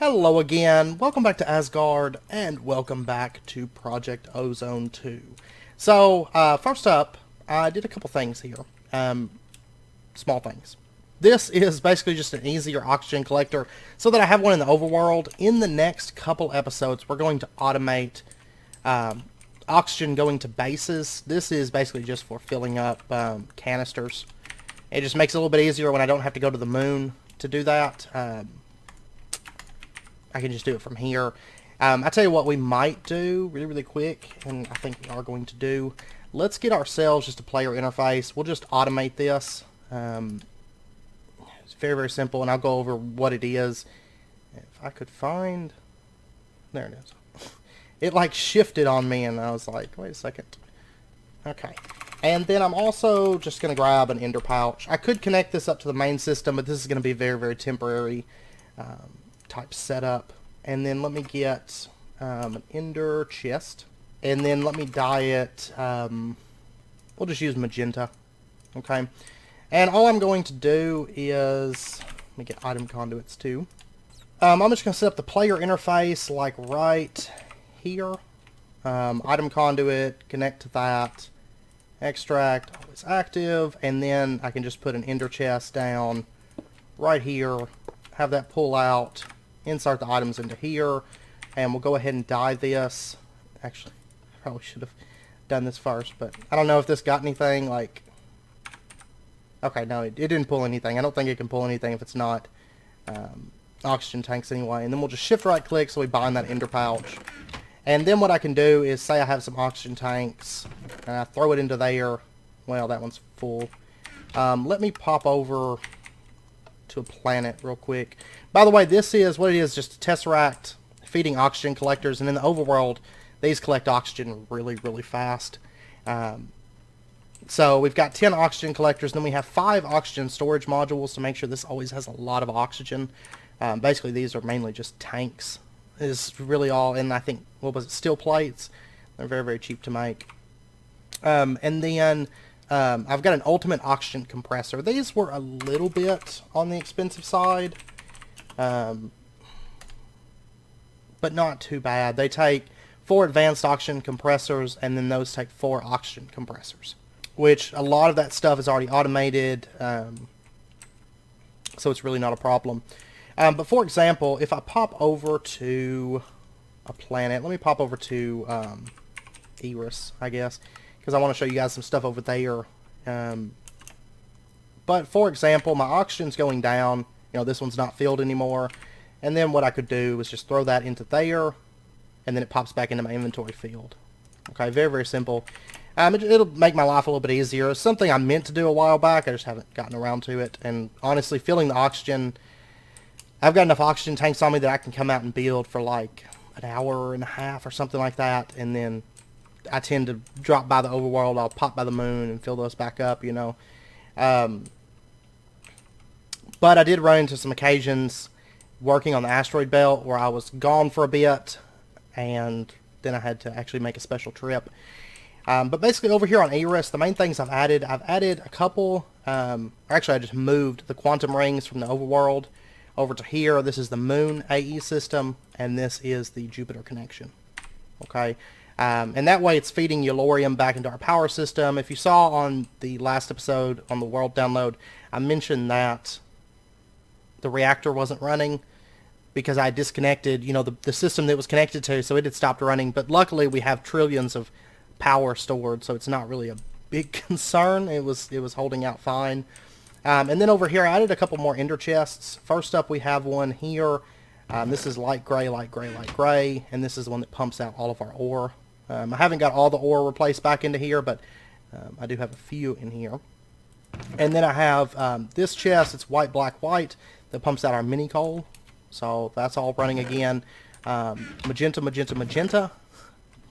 Hello again, welcome back to Asgard, and welcome back to Project Ozone 2. So, first up, I did a couple things here. Small things. This is basically just an easier oxygen collector, so that I have one in the overworld. In the next couple episodes, we're going to automate oxygen going to bases. This is basically just for filling up canisters. It just makes it a little bit easier when I don't have to go to the moon to do that. I can just do it from here. I tell you what we might do really quick, and I think we are going to do. Let's get ourselves just a player interface. We'll just automate this. It's very simple, and I'll go over what it is. If I could find... There it is. It like shifted on me, and I was like, wait a second. Okay. And then I'm also just going to grab an ender pouch. I could connect this up to the main system, but this is going to be very temporary type setup. And then let me get an ender chest, and then let me dye it, we'll just use magenta. Okay, and all I'm going to do is, let me get item conduits too. I'm just going to set up the player interface like right here. Item conduit, connect to that, extract, always active, and then I can just put an ender chest down right here, have that pull out, insert the items into here, and we'll go ahead and dye this. Actually, I probably should have done this first, but I don't know if this got anything, like... Okay, no, it didn't pull anything. I don't think it can pull anything if it's not oxygen tanks anyway. And then we'll just shift right click so we bind that ender pouch. And then what I can do is, say I have some oxygen tanks, and I throw it into there. Well, that one's full. Let me pop over to a planet real quick. By the way, this is what it is, just a tesseract feeding oxygen collectors, and in the overworld these collect oxygen really fast. So we've got 10 oxygen collectors, and then we have 5 oxygen storage modules to make sure this always has a lot of oxygen. Basically these are mainly just tanks is really all, and I think, what was it, steel plates. They're very cheap to make. And then I've got an ultimate oxygen compressor. These were a little bit on the expensive side, but not too bad. They take 4 advanced oxygen compressors, and then those take 4 oxygen compressors, which a lot of that stuff is already automated, so it's really not a problem. But for example, if I pop over to a planet, let me pop over to Eris, I guess, because I want to show you guys some stuff over there. But for example, my oxygen's going down. You know, this one's not filled anymore. And then what I could do is just throw that into there, and then it pops back into my inventory field. Okay, very simple. It'll make my life a little bit easier. It's something I meant to do a while back. I just haven't gotten around to it. And honestly, filling the oxygen, I've got enough oxygen tanks on me that I can come out and build for like an hour and a half or something like that. And then I tend to drop by the overworld. I'll pop by the moon and fill those back up, you know. But I did run into some occasions working on the asteroid belt where I was gone for a bit, and then I had to actually make a special trip. But basically over here on Eris, the main things I've added a couple, actually I just moved the quantum rings from the overworld over to here. This is the moon AE system, and this is the Jupiter connection. Okay, and that way it's feeding Yellorium back into our power system. If you saw on the last episode on the world download, I mentioned that the reactor wasn't running because I disconnected, you know, the system that it was connected to, so it had stopped running. But luckily we have trillions of power stored, so it's not really a big concern. It was holding out fine. And then over here I added a couple more ender chests. First up we have one here. This is light gray, and this is the one that pumps out all of our ore. I haven't got all the ore replaced back into here, but I do have a few in here. And then I have this chest. It's white, that pumps out our mini coal. So that's all running again. Magenta.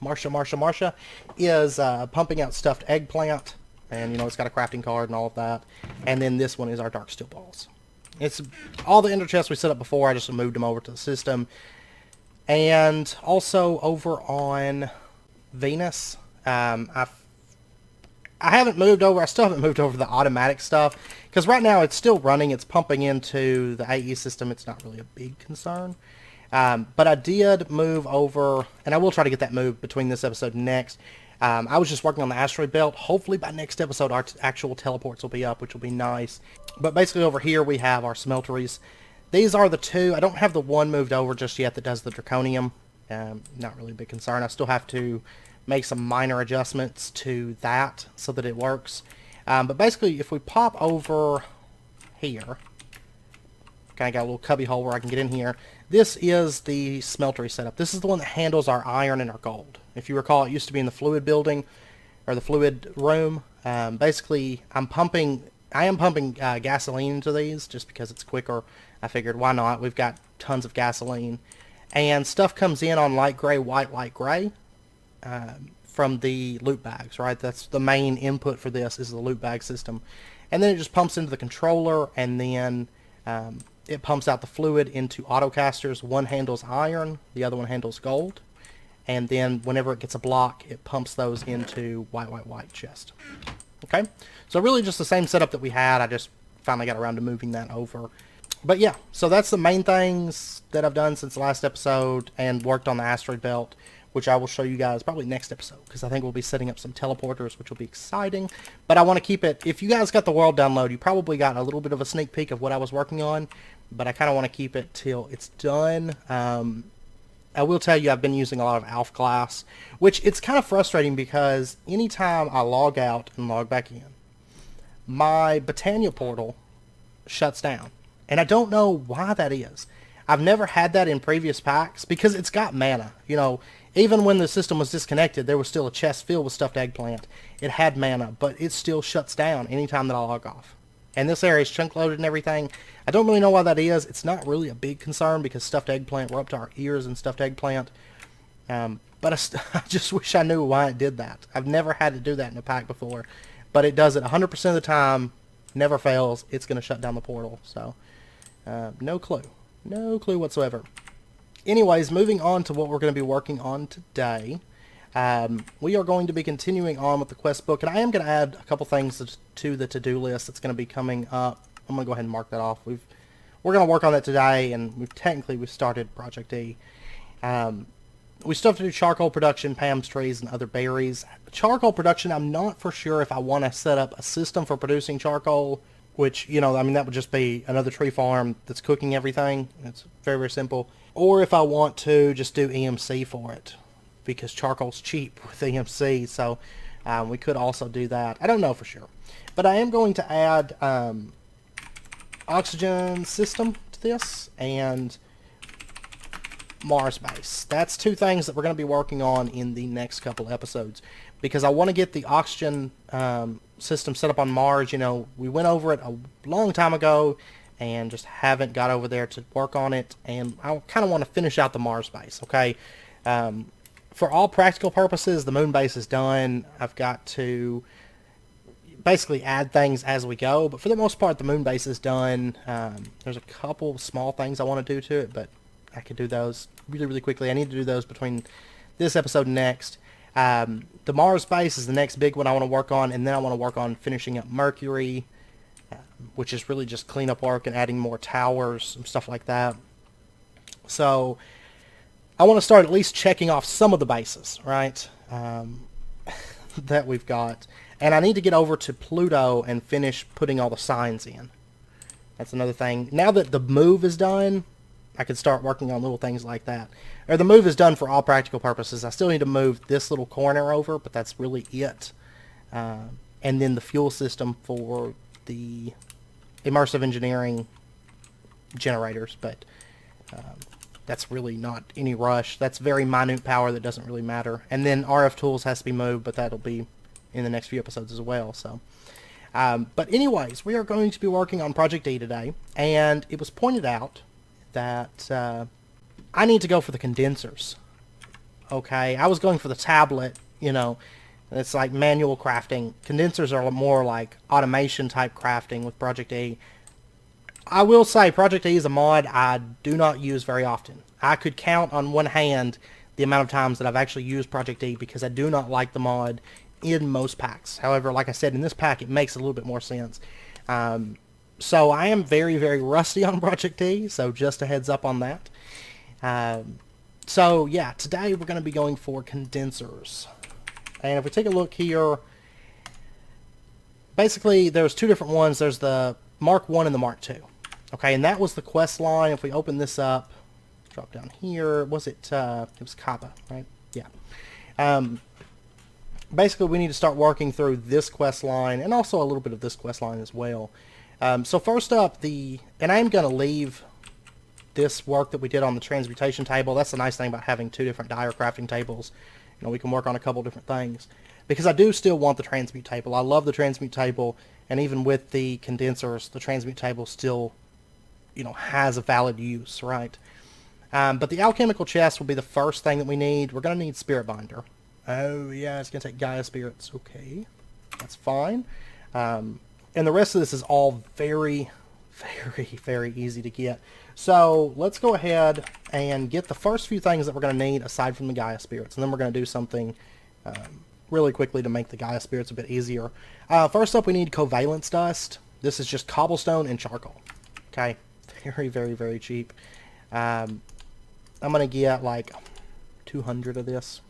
Marsha is pumping out stuffed eggplant, and you know, it's got a crafting card and all of that. And then this one is our dark steel balls. It's all the ender chests we set up before. I just moved them over to the system. And also over on Venus, I haven't moved over. I still haven't moved over the automatic stuff, because right now it's still running. It's pumping into the AE system. It's not really a big concern. But I did move over, and I will try to get that moved between this episode and next. I was just working on the asteroid belt. Hopefully by next episode our actual teleports will be up, which will be nice. But basically over here we have our smelteries. These are the two. I don't have the one moved over just yet that does the draconium. Not really a big concern. I still have to make some minor adjustments to that so that it works. But basically if we pop over here, kind of got a little cubby hole where I can get in here. This is the smeltery setup. This is the one that handles our iron and our gold. If you recall, it used to be in the fluid building, or the fluid room. Basically, I am pumping gasoline into these just because it's quicker. I figured, why not? We've got tons of gasoline. And stuff comes in on light gray, white, light gray from the loot bags, right? That's the main input for this, is the loot bag system. And then it just pumps into the controller, and then it pumps out the fluid into autocasters. One handles iron, the other one handles gold. And then whenever it gets a block, it pumps those into white, white, white chest. Okay? So really just the same setup that we had. I just finally got around to moving that over. But yeah, so that's the main things that I've done since the last episode, and worked on the asteroid belt, which I will show you guys probably next episode, because I think we'll be setting up some teleporters, which will be exciting. But I want to keep it, if you guys got the world download, you probably got a little bit of a sneak peek of what I was working on, but I kind of want to keep it till it's done. I will tell you I've been using a lot of ALF class, which it's kind of frustrating because anytime I log out and log back in, my Botania portal shuts down. And I don't know why that is. I've never had that in previous packs because it's got mana. You know, even when the system was disconnected, there was still a chest filled with stuffed eggplant. It had mana, but it still shuts down anytime that I log off. And this area is chunk loaded and everything. I don't really know why that is. It's not really a big concern because stuffed eggplant, we're up to our ears in stuffed eggplant. But I just wish I knew why it did that. I've never had to do that in a pack before. But it does it 100% of the time. Never fails. It's going to shut down the portal. So, no clue. No clue whatsoever. Anyways, moving on to what we're going to be working on today. We are going to be continuing on with the quest book, and I am going to add a couple things to the to-do list that's going to be coming up. I'm going to go ahead and mark that off. We're going to work on that today, and we've started Project E. We still have to do charcoal production, Pam's trees, and other berries. Charcoal production, I'm not for sure if I want to set up a system for producing charcoal, which, you know, I mean, that would just be another tree farm that's cooking everything. It's very, very simple. Or if I want to just do EMC for it, because charcoal's cheap with EMC, so we could also do that. I don't know for sure. But I am going to add oxygen system to this, and Mars base. That's two things that we're going to be working on in the next couple episodes, because I want to get the oxygen system set up on Mars. You know, we went over it a long time ago and just haven't got over there to work on it, and I kind of want to finish out the Mars base, okay? For all practical purposes, the moon base is done. I've got to basically add things as we go, but for the most part, the moon base is done. There's a couple small things I want to do to it, but I could do those really, really quickly. I need to do those between this episode and next. The Mars base is the next big one I want to work on, and then I want to work on finishing up Mercury, which is really just cleanup work and adding more towers and stuff like that. So I want to start at least checking off some of the bases, right, that we've got. And I need to get over to Pluto and finish putting all the signs in. That's another thing. Now that the move is done, I can start working on little things like that. Or the move is done for all practical purposes. I still need to move this little corner over, but that's really it. And then the fuel system for the immersive engineering generators, but that's really not any rush. That's very minute power that doesn't really matter. And then RF tools has to be moved, but that'll be in the next few episodes as well. So, but anyways, we are going to be working on Project E today, and it was pointed out that I need to go for the condensers. Okay, I was going for the tablet, you know, it's like manual crafting. Condensers are more like automation type crafting with Project E. I will say Project E is a mod I do not use very often. I could count on one hand the amount of times that I've actually used Project E because I do not like the mod in most packs. However, like I said, in this pack it makes a little bit more sense. So I am very, very rusty on Project E, so just a heads up on that. So yeah, today we're going to be going for condensers. And if we take a look here, basically there's two different ones. There's the Mark 1 and the Mark 2. Okay, and that was the quest line. If we open this up, drop down here, was it was Kappa, right? Yeah. Basically we need to start working through this quest line and also a little bit of this quest line as well. So first up, and I'm going to leave this work that we did on the transmutation table. That's the nice thing about having two different dire crafting tables. You know, we can work on a couple different things. Because I do still want the transmute table. I love the transmute table, and even with the condensers, the transmute table still, you know, has a valid use, right? But the alchemical chest will be the first thing that we need. We're going to need spirit binder. Oh, yeah, it's going to take gaia spirits. Okay, that's fine. And the rest of this is all very, very, very easy to get. So let's go ahead and get the first few things that we're going to need aside from the gaia spirits. And then we're going to do something really quickly to make the gaia spirits a bit easier. First up, we need covalence dust. This is just cobblestone and charcoal. Okay, very, very, very cheap. I'm going to get like 200 of this,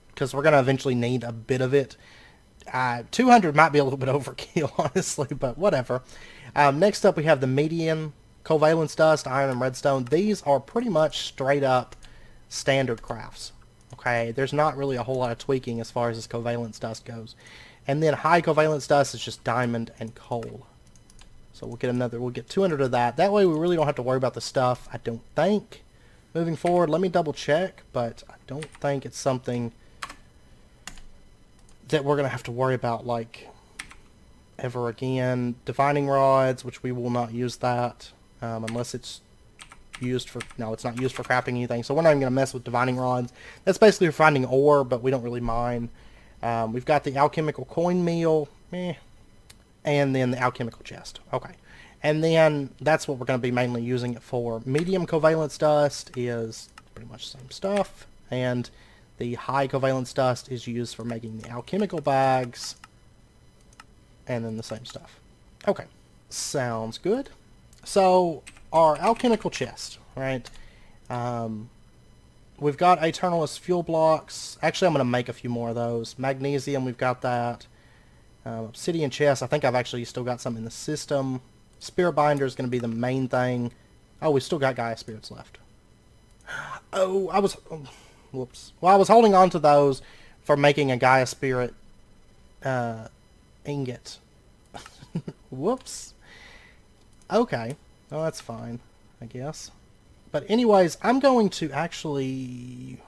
because we're going to eventually need a bit of it. 200 might be a little bit overkill, honestly, but whatever. Next up, we have the medium covalence dust, iron and redstone. These are pretty much straight up standard crafts. Okay, there's not really a whole lot of tweaking as far as this covalence dust goes. And then high covalence dust is just diamond and coal. So we'll get 200 of that. That way we really don't have to worry about the stuff, I don't think. Moving forward, let me double check, but I don't think it's something that we're going to have to worry about, like, ever again. Divining rods, which we will not use that, unless it's used for, no, it's not used for crafting anything, so we're not even going to mess with divining rods. That's basically for finding ore, but we don't really mind. We've got the alchemical coin meal, and then the alchemical chest. Okay, and then that's what we're going to be mainly using it for. Medium covalence dust is pretty much the same stuff, and the high covalence dust is used for making the alchemical bags, and then the same stuff. Okay, sounds good. So our alchemical chest, right? We've got Eternalist fuel blocks. Actually, I'm going to make a few more of those. Magnesium, we've got that. Obsidian chest, I think I've actually still got some in the system. Spirit binder is going to be the main thing. Oh, we still got gaia spirits left. Oh, whoops. Well, I was holding on to those for making a gaia spirit ingot. Whoops. Okay. Well, that's fine, I guess. But anyways, I'm going to actually...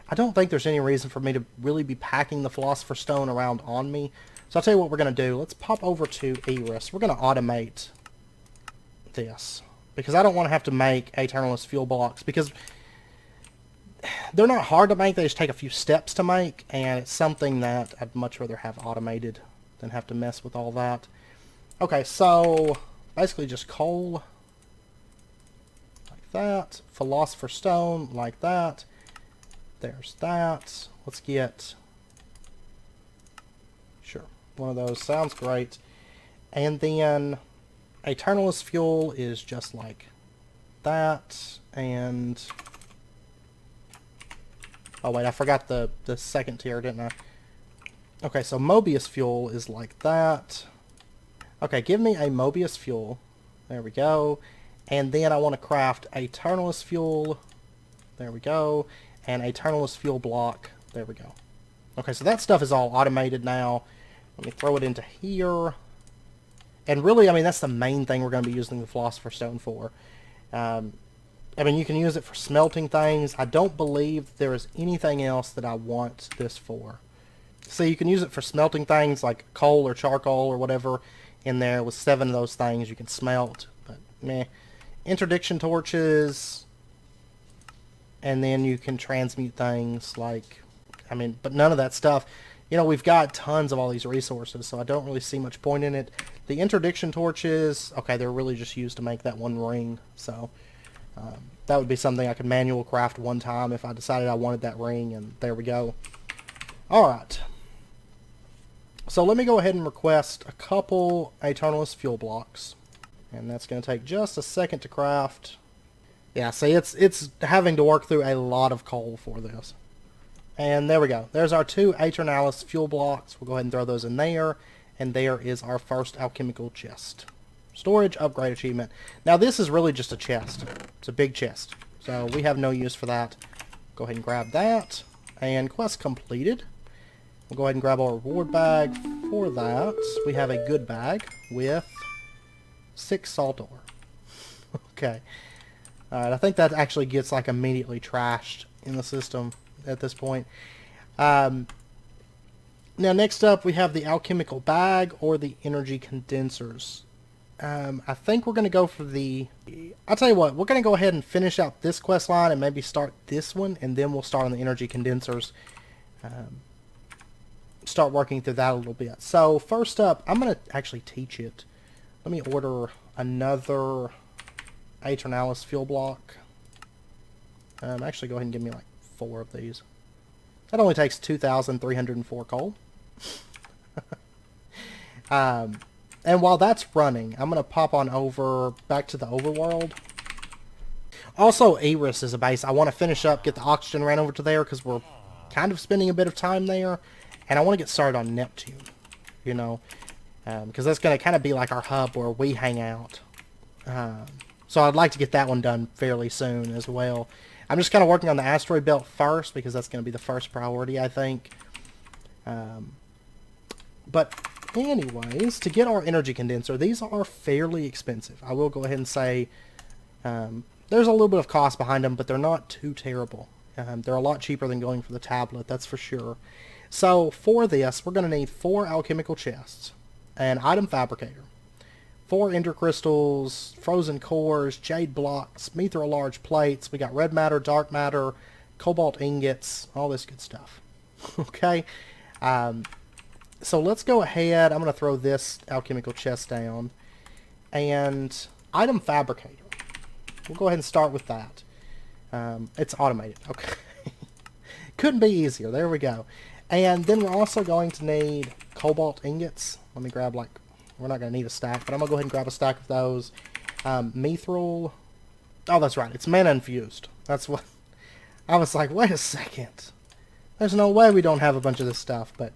I don't think there's any reason for me to really be packing the Philosopher's Stone around on me. So I'll tell you what we're going to do. Let's pop over to Eris. We're going to automate this, because I don't want to have to make Eternalist fuel blocks, because they're not hard to make. They just take a few steps to make, and it's something that I'd much rather have automated than have to mess with all that. Okay, so basically just coal like that, Philosopher's Stone like that. There's that. Let's get, sure, one of those. Sounds great. And then Eternalist fuel is just like that. And oh wait, I forgot the second tier, didn't I? Okay, so Mobius fuel is like that. Okay, give me a Mobius fuel. There we go. And then I want to craft Eternalist fuel. There we go. And Eternalist fuel block. There we go. Okay, so that stuff is all automated now. Let me throw it into here. And really, I mean, that's the main thing we're going to be using the Philosopher's Stone for. I mean, you can use it for smelting things. I don't believe there is anything else that I want this for. So you can use it for smelting things like coal or charcoal or whatever in there. With 7 of those things you can smelt. But meh. Interdiction torches. And then you can transmute things like, I mean, but none of that stuff. You know, we've got tons of all these resources, so I don't really see much point in it. The interdiction torches, okay, they're really just used to make that one ring. So that would be something I could manual craft one time if I decided I wanted that ring, and there we go. Alright. So let me go ahead and request a couple Eternalist fuel blocks. And that's going to take just a second to craft. Yeah, see, it's having to work through a lot of coal for this. And there we go. There's our 2 Aeternalis fuel blocks. We'll go ahead and throw those in there. And there is our first alchemical chest. Storage upgrade achievement. Now this is really just a chest. It's a big chest. So we have no use for that. Go ahead and grab that. And quest completed. We'll go ahead and grab our reward bag for that. We have a good bag with 6 salt ore. Okay. Alright, I think that actually gets like immediately trashed in the system at this point. Now next up we have the alchemical bag or the energy condensers. I think we're going to go for the... I'll tell you what, we're going to go ahead and finish out this quest line and maybe start this one, and then we'll start on the energy condensers. Start working through that a little bit. So first up, I'm going to actually teach it. Let me order another Aeternalis fuel block. Actually go ahead and give me like 4 of these. That only takes 2,304 coal. And while that's running, I'm going to pop on over back to the overworld. Also, Eris is a base. I want to finish up, get the oxygen ran over to there because we're kind of spending a bit of time there. And I want to get started on Neptune, you know, because that's going to kind of be like our hub where we hang out. So I'd like to get that one done fairly soon as well. I'm just kind of working on the asteroid belt first because that's going to be the first priority, I think. But anyways, to get our energy condenser, these are fairly expensive. I will go ahead and say there's a little bit of cost behind them, but they're not too terrible. They're a lot cheaper than going for the tablet, that's for sure. So for this, we're going to need 4 alchemical chests, an item fabricator, 4 ender crystals, frozen cores, jade blocks, mithril large plates. We got red matter, dark matter, cobalt ingots, all this good stuff. Okay. So let's go ahead. I'm going to throw this alchemical chest down. And item fabricator. We'll go ahead and start with that. It's automated. Okay. Couldn't be easier. There we go. And then we're also going to need cobalt ingots. Let me grab like... We're not going to need a stack, but I'm going to go ahead and grab a stack of those. Mithril... Oh, that's right. It's mana infused. That's what... I was like, wait a second. There's no way we don't have a bunch of this stuff, but...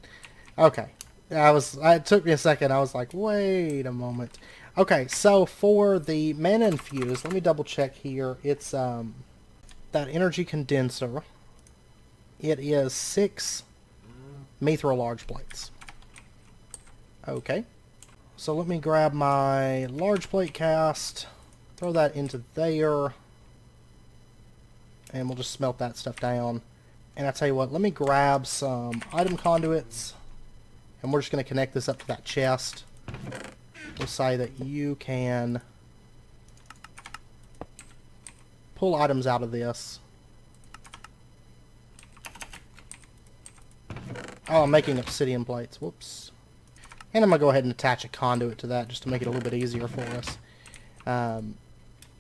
Okay. It took me a second. I was like, wait a moment. Okay, so for the mana infused, let me double check here. It's that energy condenser. It is 6 mithril large plates. Okay. So let me grab my large plate cast, throw that into there, and we'll just smelt that stuff down. And I tell you what, let me grab some item conduits, and we're just going to connect this up to that chest. We'll say that you can pull items out of this. Oh, I'm making obsidian plates. Whoops. And I'm going to go ahead and attach a conduit to that just to make it a little bit easier for us. And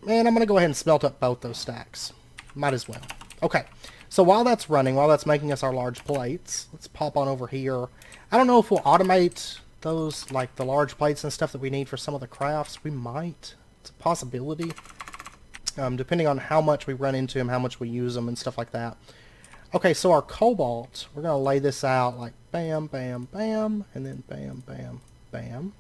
I'm going to go ahead and smelt up both those stacks. Might as well. Okay. So while that's running, while that's making us our large plates, let's pop on over here. I don't know if we'll automate those, like the large plates and stuff that we need for some of the crafts. We might. It's a possibility. Depending on how much we run into them, how much we use them, and stuff like that. Okay, so our cobalt, we're going to lay this out like bam, bam, bam, and then bam, bam, bam.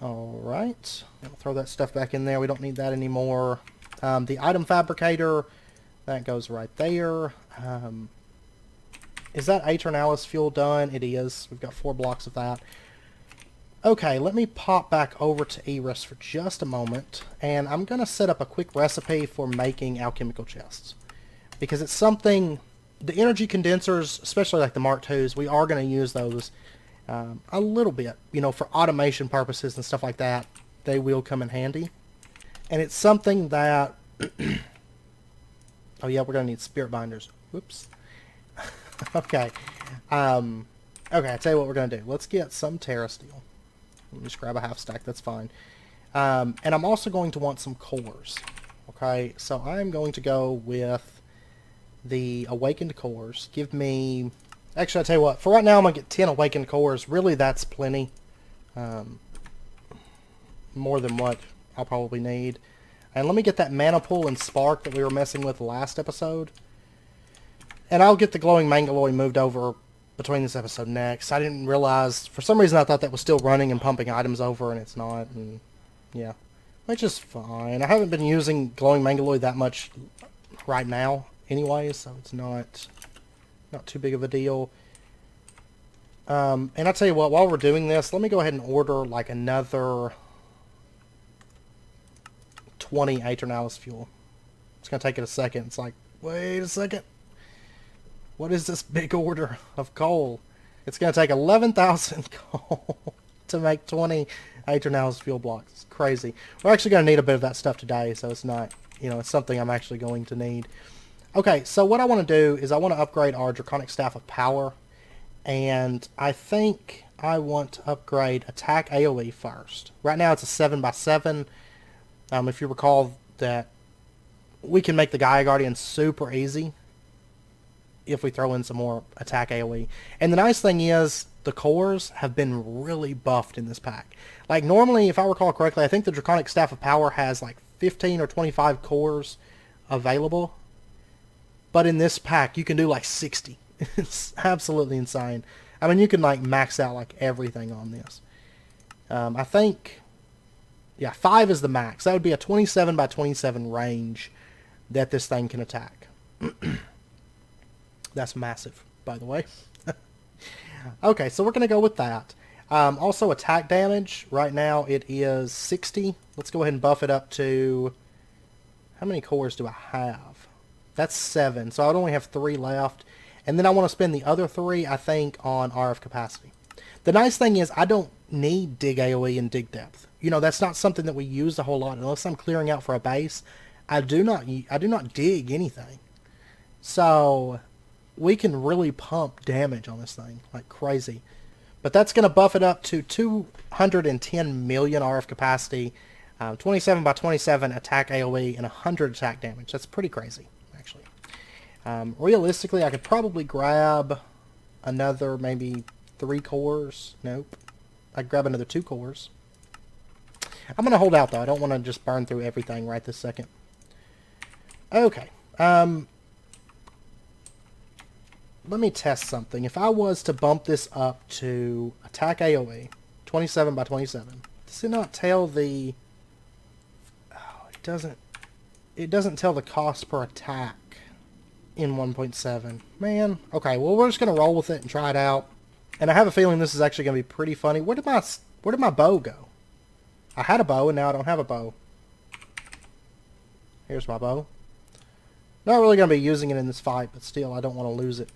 Alright. I'll throw that stuff back in there. We don't need that anymore. The item fabricator, that goes right there. Is that Aeternalis fuel done? It is. We've got 4 blocks of that. Okay, let me pop back over to Eris for just a moment, and I'm going to set up a quick recipe for making alchemical chests. Because it's something, the energy condensers, especially like the Mark IIs, we are going to use those a little bit, you know, for automation purposes and stuff like that. They will come in handy. And it's something that, oh yeah, we're going to need spirit binders. Whoops. Okay. Okay, I'll tell you what we're going to do. Let's get some Terra Steel. Let me just grab a half stack, that's fine. And I'm also going to want some cores. Okay, so I'm going to go with the awakened cores. Give me... Actually, I'll tell you what. For right now, I'm going to get 10 awakened cores. Really, that's plenty. More than what I'll probably need. And let me get that mana pool and spark that we were messing with last episode. And I'll get the glowing mangaloid moved over between this episode next. I didn't realize, for some reason I thought that was still running and pumping items over, and it's not. And yeah, which is fine. I haven't been using glowing mangaloid that much right now anyway, so it's not too big of a deal. And I'll tell you what, while we're doing this, let me go ahead and order like another 20 Aeternalis fuel. It's going to take it a second. It's like, wait a second. What is this big order of coal? It's going to take 11,000 coal to make 20 Aeternalis fuel blocks. It's crazy. We're actually going to need a bit of that stuff today, so it's not, it's something I'm actually going to need. Okay, so what I want to do is I want to upgrade our Draconic Staff of Power. And I think I want to upgrade attack AoE first. Right now it's a 7x7. If you recall that we can make the Gaia Guardian super easy if we throw in some more attack AoE. And the nice thing is the cores have been really buffed in this pack. Like normally, if I recall correctly, I think the Draconic Staff of Power has like 15 or 25 cores available. But in this pack, you can do like 60. It's absolutely insane. I mean, you can like max out like everything on this. I think, yeah, 5 is the max. That would be a 27 by 27 range that this thing can attack. That's massive, by the way. Okay, so we're going to go with that. Also, attack damage. Right now, it is 60. Let's go ahead and buff it up to... How many cores do I have? That's 7, so I would only have 3 left. And then I want to spend the other 3, I think, on RF capacity. The nice thing is I don't need dig AoE and dig depth. That's not something that we use a whole lot. Unless I'm clearing out for a base, I do not dig anything. So we can really pump damage on this thing like crazy. But that's going to buff it up to 210 million RF capacity, 27 by 27 attack AoE, and 100 attack damage. That's pretty crazy, actually. Realistically, I could probably grab another maybe 3 cores. Nope. I'd grab another 2 cores. I'm going to hold out, though. I don't want to just burn through everything right this second. Okay. Let me test something. If I was to bump this up to attack AoE, 27 by 27, does it not tell the... Oh, it doesn't tell the cost per attack in 1.7. Man. Okay, well, we're just going to roll with it and try it out. And I have a feeling this is actually going to be pretty funny. Where did my bow go? I had a bow, and now I don't have a bow. Here's my bow. Not really going to be using it in this fight, but still, I don't want to lose it.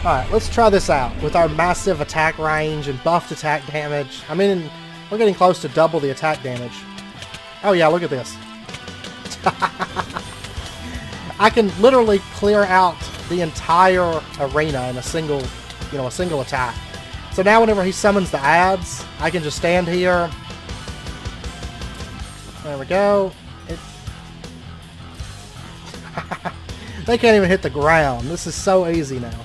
Alright, let's try this out with our massive attack range and buffed attack damage. I mean, we're getting close to double the attack damage. Oh yeah, look at this. I can literally clear out the entire arena in a single attack. So now whenever he summons the ads, I can just stand here. There we go. They can't even hit the ground. This is so easy now.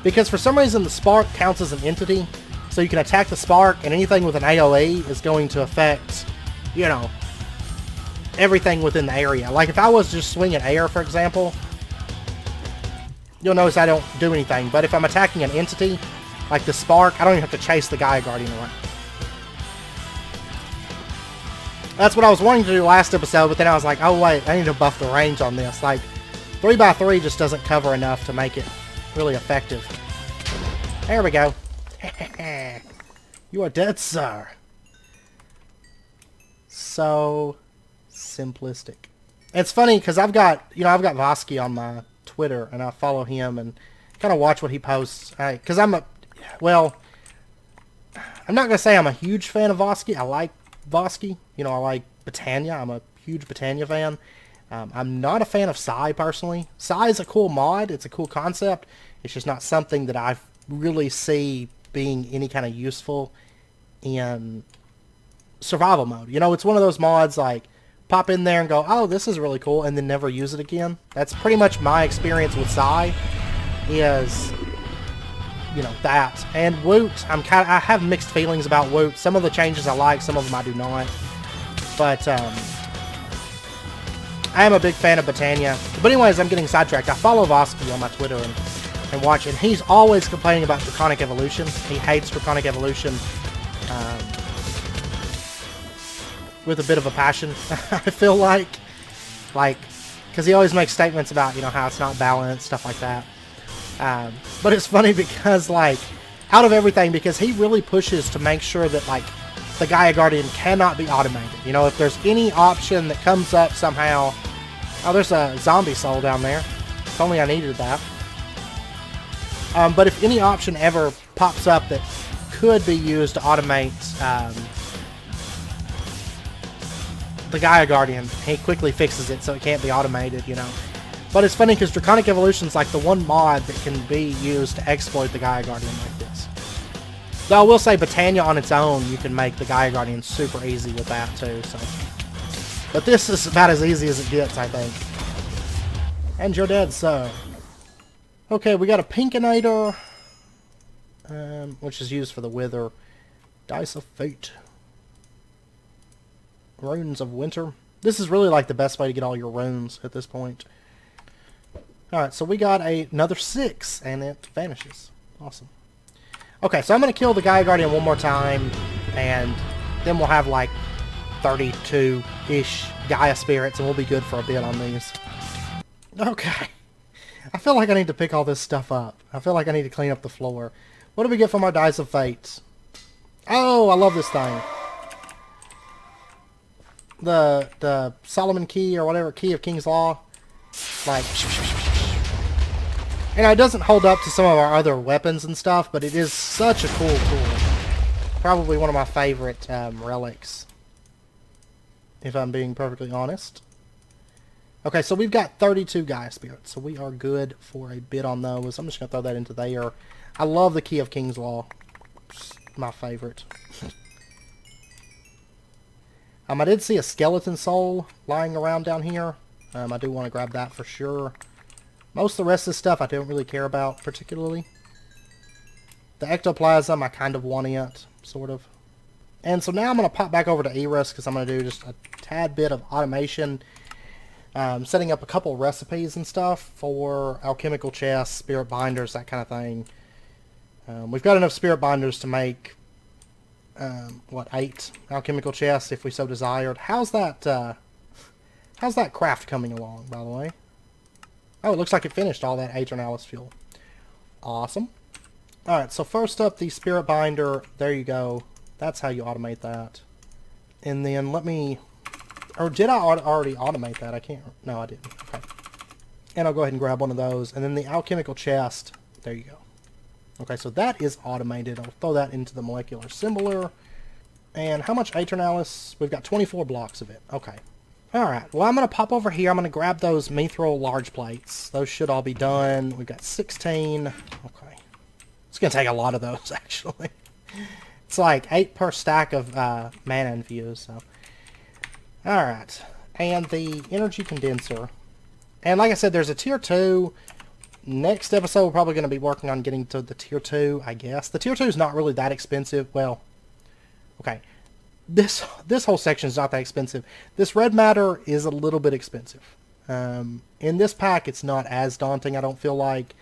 Because for some reason the spark counts as an entity, so you can attack the spark, and anything with an AoE is going to affect, everything within the area. Like if I was just swinging air, for example, you'll notice I don't do anything. But if I'm attacking an entity, like the spark, I don't even have to chase the Gaia Guardian around. That's what I was wanting to do last episode, but then I was like, oh wait, I need to buff the range on this. Like, 3x3 just doesn't cover enough to make it really effective. There we go. You are dead, sir. So simplistic. It's funny because I've got Vosky on my Twitter, and I follow him and kind of watch what he posts. Because I'm not gonna say I'm a huge fan of Vosky. I like Vosky. I like Britannia. I'm a huge Britannia fan. I'm not a fan of Psy, personally. Psy is a cool mod. It's a cool concept. It's just not something that I really see being any kind of useful in survival mode. It's one of those mods, like, pop in there and go, oh, this is really cool, and then never use it again. That's pretty much my experience with Psy, is you know, that. And Woot, I have mixed feelings about Woot. Some of the changes I like, some of them I do not. But I am a big fan of Botania. But anyways, I'm getting sidetracked. I follow Vosky on my Twitter and watch, and he's always complaining about Draconic Evolution. He hates Draconic Evolution with a bit of a passion, I feel like, because he always makes statements about, you know, how it's not balanced, stuff like that. But it's funny because, like, out of everything, because he really pushes to make sure that, like, the Gaia Guardian cannot be automated. You know, if there's any option that comes up somehow... Oh, there's a zombie soul down there. If only I needed that. But if any option ever pops up that could be used to automate the Gaia Guardian, he quickly fixes it so it can't be automated, you know. But it's funny because Draconic Evolution is like the one mod that can be used to exploit the Gaia Guardian like this. Though I will say Botania on its own, you can make the Gaia Guardian super easy with that too, so. But this is about as easy as it gets, I think. And you're dead, so. Okay, we got a Pinkinator, which is used for the Wither. Dice of Fate. Runes of Winter. This is really like the best way to get all your runes at this point. Alright, so we got another 6, and it vanishes. Awesome. Okay, so I'm going to kill the Gaia Guardian one more time, and then we'll have like 32-ish Gaia Spirits, and we'll be good for a bit on these. Okay. I feel like I need to pick all this stuff up. I feel like I need to clean up the floor. What do we get from our Dice of Fate? Oh, I love this thing. The Solomon Key, or whatever, Key of King's Law. Like... And it doesn't hold up to some of our other weapons and stuff, but it is such a cool tool. Probably one of my favorite relics, if I'm being perfectly honest. Okay, so we've got 32 Gaia Spirits, so we are good for a bit on those. I'm just going to throw that into there. I love the Key of King's Law. It's my favorite. I did see a skeleton soul lying around down here. I do want to grab that for sure. Most of the rest of this stuff I don't really care about particularly. The ectoplasm I kind of want it, sort of. And so now I'm going to pop back over to Eris because I'm going to do just a tad bit of automation. Setting up a couple recipes and stuff for alchemical chests, spirit binders, that kind of thing. We've got enough spirit binders to make, 8 alchemical chests if we so desired. How's that craft coming along, by the way? Oh, it looks like it finished all that Aeternalis fuel. Awesome. Alright, so first up, the Spirit Binder. There you go. That's how you automate that. And then let me... Or did I already automate that? I can't... No, I didn't. Okay. And I'll go ahead and grab one of those. And then the alchemical chest. There you go. Okay, so that is automated. I'll throw that into the molecular assembler. And how much Aeternalis? We've got 24 blocks of it. Okay. Alright, well I'm going to pop over here. I'm going to grab those mithril large plates. Those should all be done. We've got 16. Okay. It's going to take a lot of those, actually. It's like 8 per stack of mana infused, so. Alright. And the energy condenser. And like I said, there's a tier 2. Next episode, we're probably going to be working on getting to the tier 2, I guess. The tier 2 is not really that expensive. Well, okay. This whole section is not that expensive. This red matter is a little bit expensive. In this pack, it's not as daunting, I don't feel like,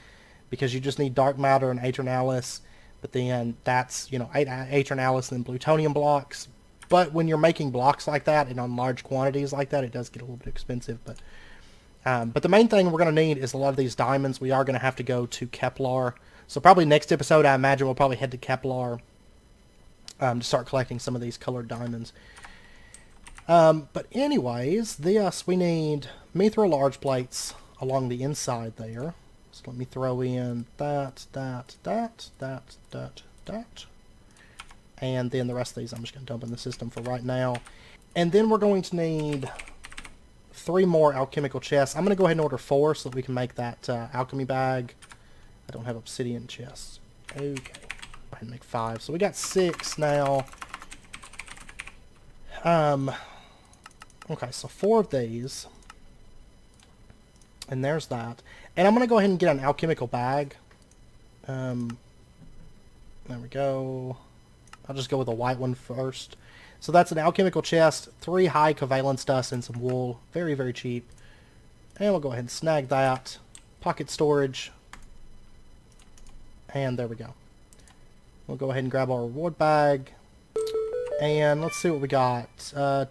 because you just need dark matter and Aeternalis. But then that's, 8 Aeternalis and then plutonium blocks. But when you're making blocks like that and on large quantities like that, it does get a little bit expensive. But the main thing we're going to need is a lot of these diamonds. We are going to have to go to Kepler. So probably next episode, I imagine we'll probably head to Kepler to start collecting some of these colored diamonds. But anyways, we need mithril large plates along the inside there. So let me throw in that. And then the rest of these I'm just going to dump in the system for right now. And then we're going to need 3 more alchemical chests. I'm going to go ahead and order 4 so that we can make that alchemy bag. I don't have obsidian chests. Okay. Go ahead and make 5. So we got 6 now. Okay, so 4 of these. And there's that. And I'm going to go ahead and get an alchemical bag. There we go. I'll just go with a white one first. So that's an alchemical chest, 3 high covalence dust, and some wool. Very, very cheap. And we'll go ahead and snag that. Pocket storage. And there we go. We'll go ahead and grab our reward bag. And let's see what we got.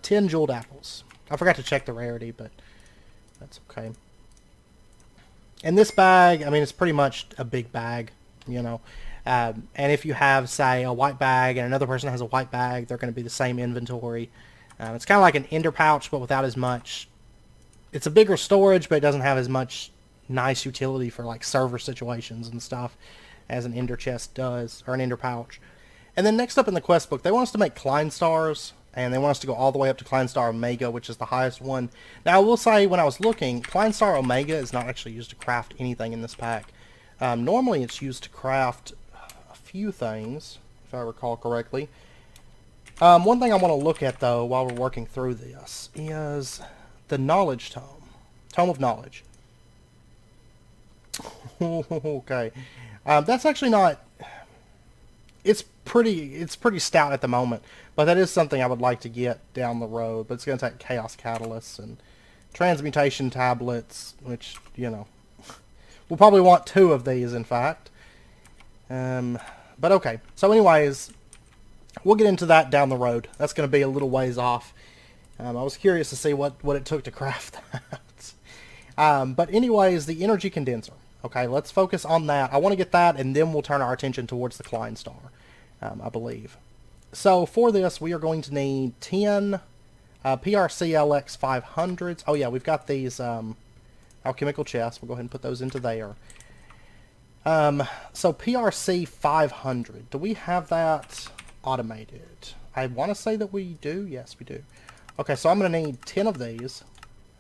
10 jeweled apples. I forgot to check the rarity, but that's okay. And this bag, I mean, it's pretty much a big bag, you know. And if you have, say, a white bag and another person has a white bag, they're going to be the same inventory. It's kind of like an ender pouch, but without as much. It's a bigger storage, but it doesn't have as much nice utility for like server situations and stuff as an ender chest does, or an ender pouch. And then next up in the quest book, they want us to make Klein stars, and they want us to go all the way up to Klein Star Omega, which is the highest one. Now, I will say, when I was looking, Klein Star Omega is not actually used to craft anything in this pack. Normally, it's used to craft a few things, if I recall correctly. One thing I want to look at, though, while we're working through this, is the Knowledge Tome. Tome of Knowledge. Okay. That's actually not... It's pretty stout at the moment, but that is something I would like to get down the road. But it's going to take Chaos Catalysts and Transmutation Tablets, which, you know, we'll probably want 2 of these, in fact. But okay. So anyways, we'll get into that down the road. That's going to be a little ways off. I was curious to see what it took to craft that. But anyways, the energy condenser. Okay, let's focus on that. I want to get that, and then we'll turn our attention towards the Klein Star, I believe. So for this, we are going to need 10 PRCLX 500s. Oh yeah, we've got these alchemical chests. We'll go ahead and put those into there. So PRC 500. Do we have that automated? I want to say that we do. Yes, we do. Okay, so I'm going to need 10 of these.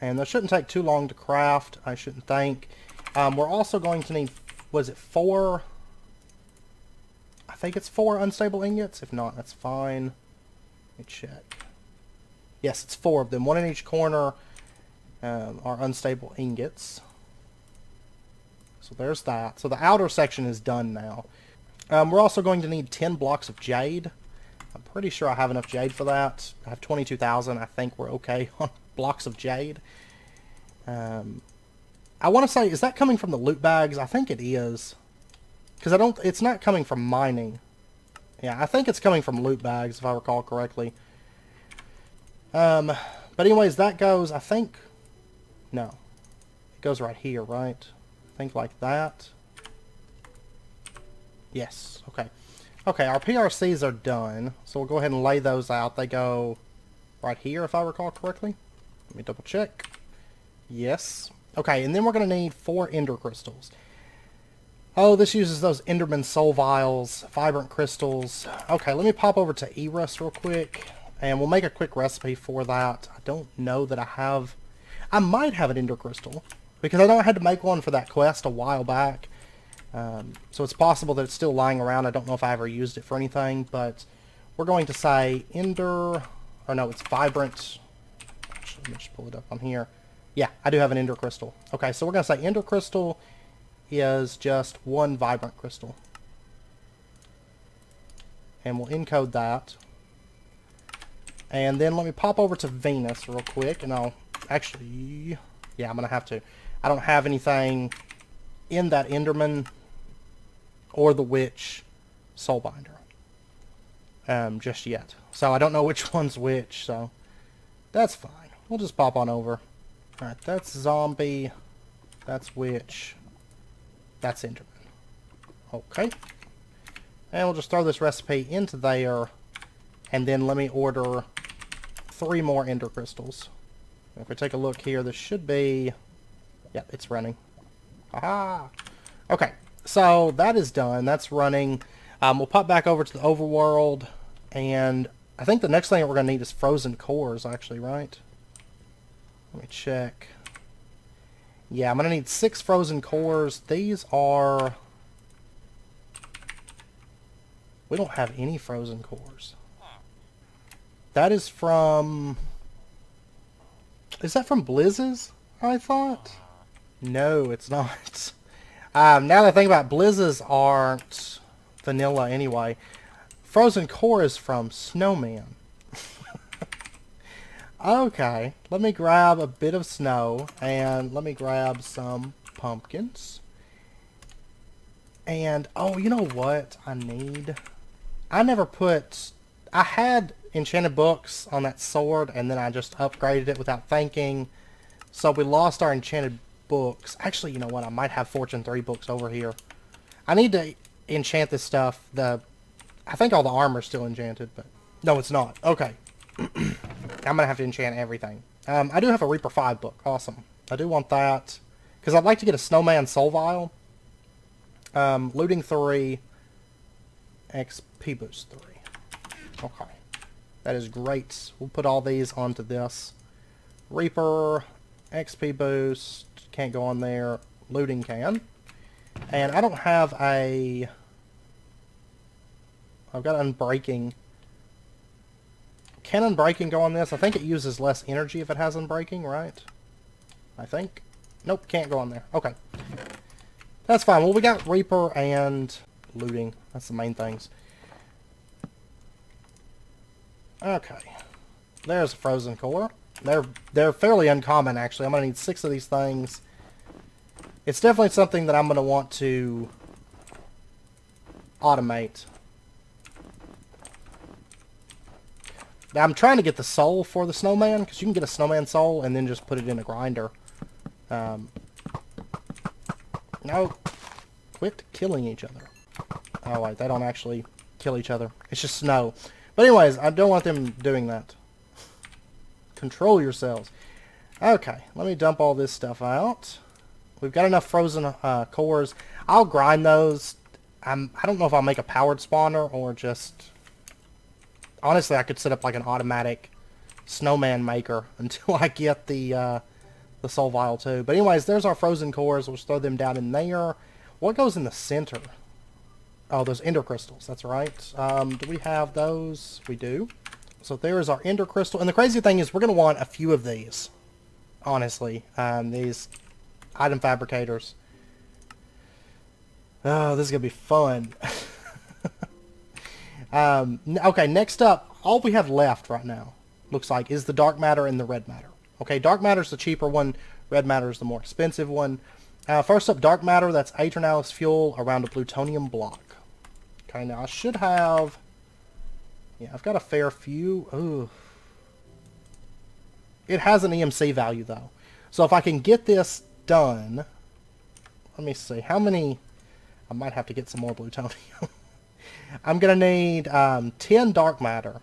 And that shouldn't take too long to craft, I shouldn't think. We're also going to need, was it 4? I think it's 4 unstable ingots. If not, that's fine. Let me check. Yes, it's 4 of them. 1 in each corner are unstable ingots. So there's that. So the outer section is done now. We're also going to need 10 blocks of jade. I'm pretty sure I have enough jade for that. I have 22,000. I think we're okay on blocks of jade. I want to say, is that coming from the loot bags? I think it is. Because it's not coming from mining. Yeah, I think it's coming from loot bags, if I recall correctly. But anyways, that goes, I think, no. It goes right here, right? I think like that. Yes, okay. Okay, our PRCs are done. So we'll go ahead and lay those out. They go right here, if I recall correctly. Let me double check. Yes. Okay, and then we're going to need 4 ender crystals. Oh, this uses those Enderman soul vials, vibrant crystals. Okay, let me pop over to Erus real quick, and we'll make a quick recipe for that. I don't know that I have... I might have an ender crystal, because I know I had to make one for that quest a while back. So it's possible that it's still lying around. I don't know if I ever used it for anything, but we're going to say ender... Or no, it's vibrant... Actually, let me just pull it up on here. Yeah, I do have an ender crystal. Okay, so we're going to say ender crystal is just 1 vibrant crystal. And we'll encode that. And then let me pop over to Venus real quick, and I'll actually... Yeah, I'm going to have to. I don't have anything in that Enderman or the Witch Soulbinder just yet. So I don't know which one's which, so that's fine. We'll just pop on over. Alright, that's zombie, that's witch, that's enderman. Okay. And we'll just throw this recipe into there, and then let me order 3 more ender crystals. If we take a look here, this should be... Yep, it's running. Aha! Okay, so that is done. That's running. We'll pop back over to the overworld, and I think the next thing that we're going to need is frozen cores, actually, right? Let me check. Yeah, I'm going to need 6 frozen cores. These are... We don't have any frozen cores. That is from... Is that from Blizz's, I thought? No, it's not. Now that I think about it, Blizz's aren't... vanilla anyway. Frozen core is from snowman. Okay, let me grab a bit of snow, and let me grab some pumpkins. And, oh, you know what I need? I had enchanted books on that sword, and then I just upgraded it without thinking. So we lost our enchanted books. Actually, you know what? I might have Fortune 3 books over here. I need to enchant this stuff. I think all the armor's still enchanted, but no, it's not. Okay. I'm going to have to enchant everything. I do have a Reaper 5 book. Awesome. I do want that. Because I'd like to get a Snowman Soul Vial. Looting 3. XP Boost 3. Okay. That is great. We'll put all these onto this. Reaper. XP Boost. Can't go on there. Looting can. And I don't have a... I've got Unbreaking. Can Unbreaking go on this? I think it uses less energy if it has Unbreaking, right? I think. Nope, can't go on there. Okay. That's fine. Well, we got Reaper and Looting. That's the main things. Okay. There's a Frozen Core. They're fairly uncommon, actually. I'm going to need 6 of these things. It's definitely something that I'm going to want to automate. Now, I'm trying to get the soul for the snowman, because you can get a snowman soul and then just put it in a grinder. No. Quit killing each other. Oh, wait, they don't actually kill each other. It's just snow. But anyways, I don't want them doing that. Control yourselves. Okay, let me dump all this stuff out. We've got enough frozen cores. I'll grind those. I don't know if I'll make a powered spawner or just... Honestly, I could set up like an automatic snowman maker until I get the soul vial too. But anyways, there's our frozen cores. We'll just throw them down in there. What goes in the center? Oh, those ender crystals. That's right. Do we have those? We do. So there is our ender crystal. And the crazy thing is we're going to want a few of these. Honestly. These item fabricators. Oh, this is going to be fun. Okay, next up, all we have left right now, looks like, is the dark matter and the red matter. Okay, dark matter is the cheaper one, red matter is the more expensive one. First up, dark matter, that's Aeternalis fuel around a plutonium block. Okay, now I should have... Yeah, I've got a fair few. Ooh. It has an EMC value, though. So if I can get this done... Let me see, how many... I might have to get some more plutonium. I'm going to need 10 dark matter.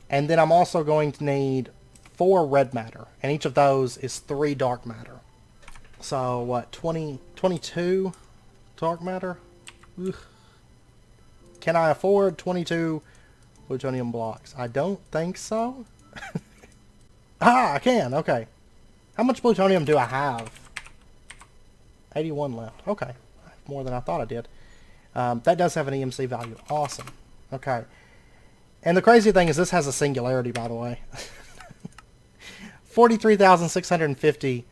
And then I'm also going to need 4 red matter. And each of those is 3 dark matter. So, what, 22 dark matter? Ugh. Can I afford 22 plutonium blocks? I don't think so. I can. Okay. How much plutonium do I have? 81 left. Okay. More than I thought I did. That does have an EMC value. Awesome. Okay. And the crazy thing is this has a singularity, by the way. 43,650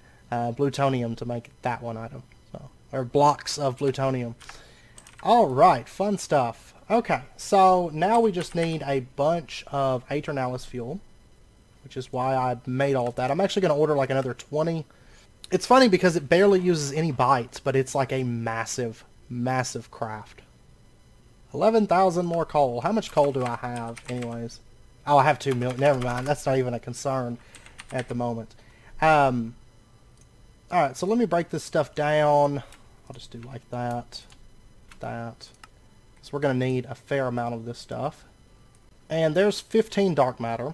plutonium to make that one item. So, or blocks of plutonium. Alright, fun stuff. Okay, so now we just need a bunch of Aeternalis fuel, which is why I made all of that. I'm actually going to order like another 20. It's funny because it barely uses any bytes, but it's like a massive, massive craft. 11,000 more coal. How much coal do I have anyways? Oh, I have 2 million. Never mind. That's not even a concern at the moment. Alright, so let me break this stuff down. I'll just do like that. That. So we're going to need a fair amount of this stuff. And there's 15 dark matter.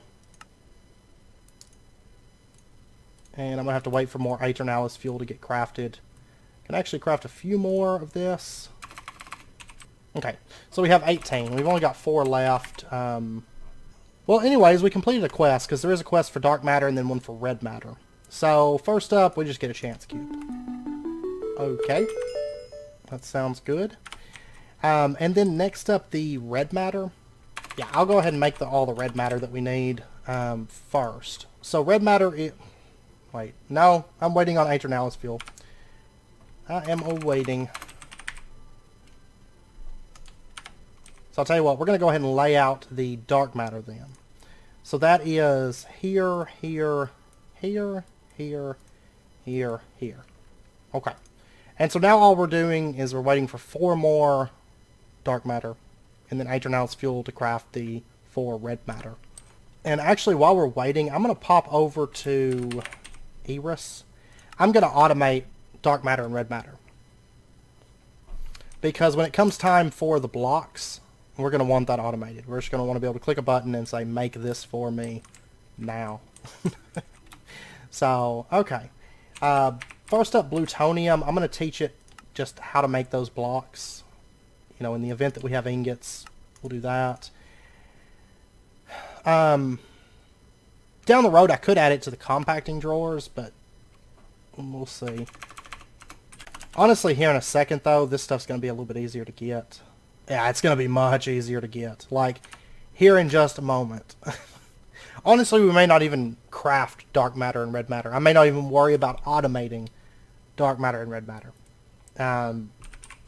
And I'm going to have to wait for more Aeternalis fuel to get crafted. Can actually craft a few more of this. Okay, so we have 18. We've only got 4 left. Well, anyways, we completed a quest, because there is a quest for dark matter and then one for red matter. So, first up, we just get a chance cube. Okay. That sounds good. And then next up, the red matter. Yeah, I'll go ahead and make all the red matter that we need first. So, red matter... Wait, no, I'm waiting on Aeternalis fuel. I am awaiting. So I'll tell you what, we're going to go ahead and lay out the dark matter then. So that is here, here, here, here, here, here. Okay. And so now all we're doing is we're waiting for 4 more dark matter, and then Aeternal's fuel to craft the 4 red matter. And actually, while we're waiting, I'm going to pop over to Eris. I'm going to automate dark matter and red matter. Because when it comes time for the blocks, we're going to want that automated. We're just going to want to be able to click a button and say, make this for me now. So, okay. First up, plutonium. I'm going to teach it just how to make those blocks. You know, in the event that we have ingots, we'll do that. Down the road, I could add it to the compacting drawers, but we'll see. Honestly, here in a second, though, this stuff's going to be a little bit easier to get. Yeah, it's going to be much easier to get. Like, here in just a moment. Honestly, we may not even craft dark matter and red matter. I may not even worry about automating dark matter and red matter.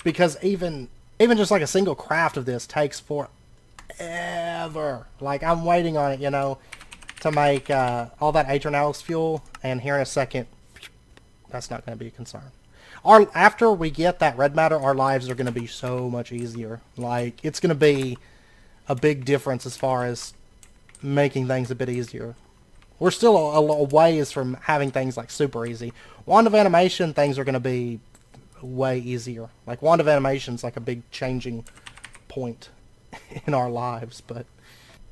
Because even just like a single craft of this takes forever. Like, I'm waiting on it, you know, to make all that Aeternal's fuel. And here in a second, that's not going to be a concern. After we get that red matter, our lives are going to be so much easier. Like, it's going to be a big difference as far as making things a bit easier. We're still a ways from having things like super easy. Wand of Animation, things are going to be way easier. Like, Wand of Animation's like a big changing point in our lives. But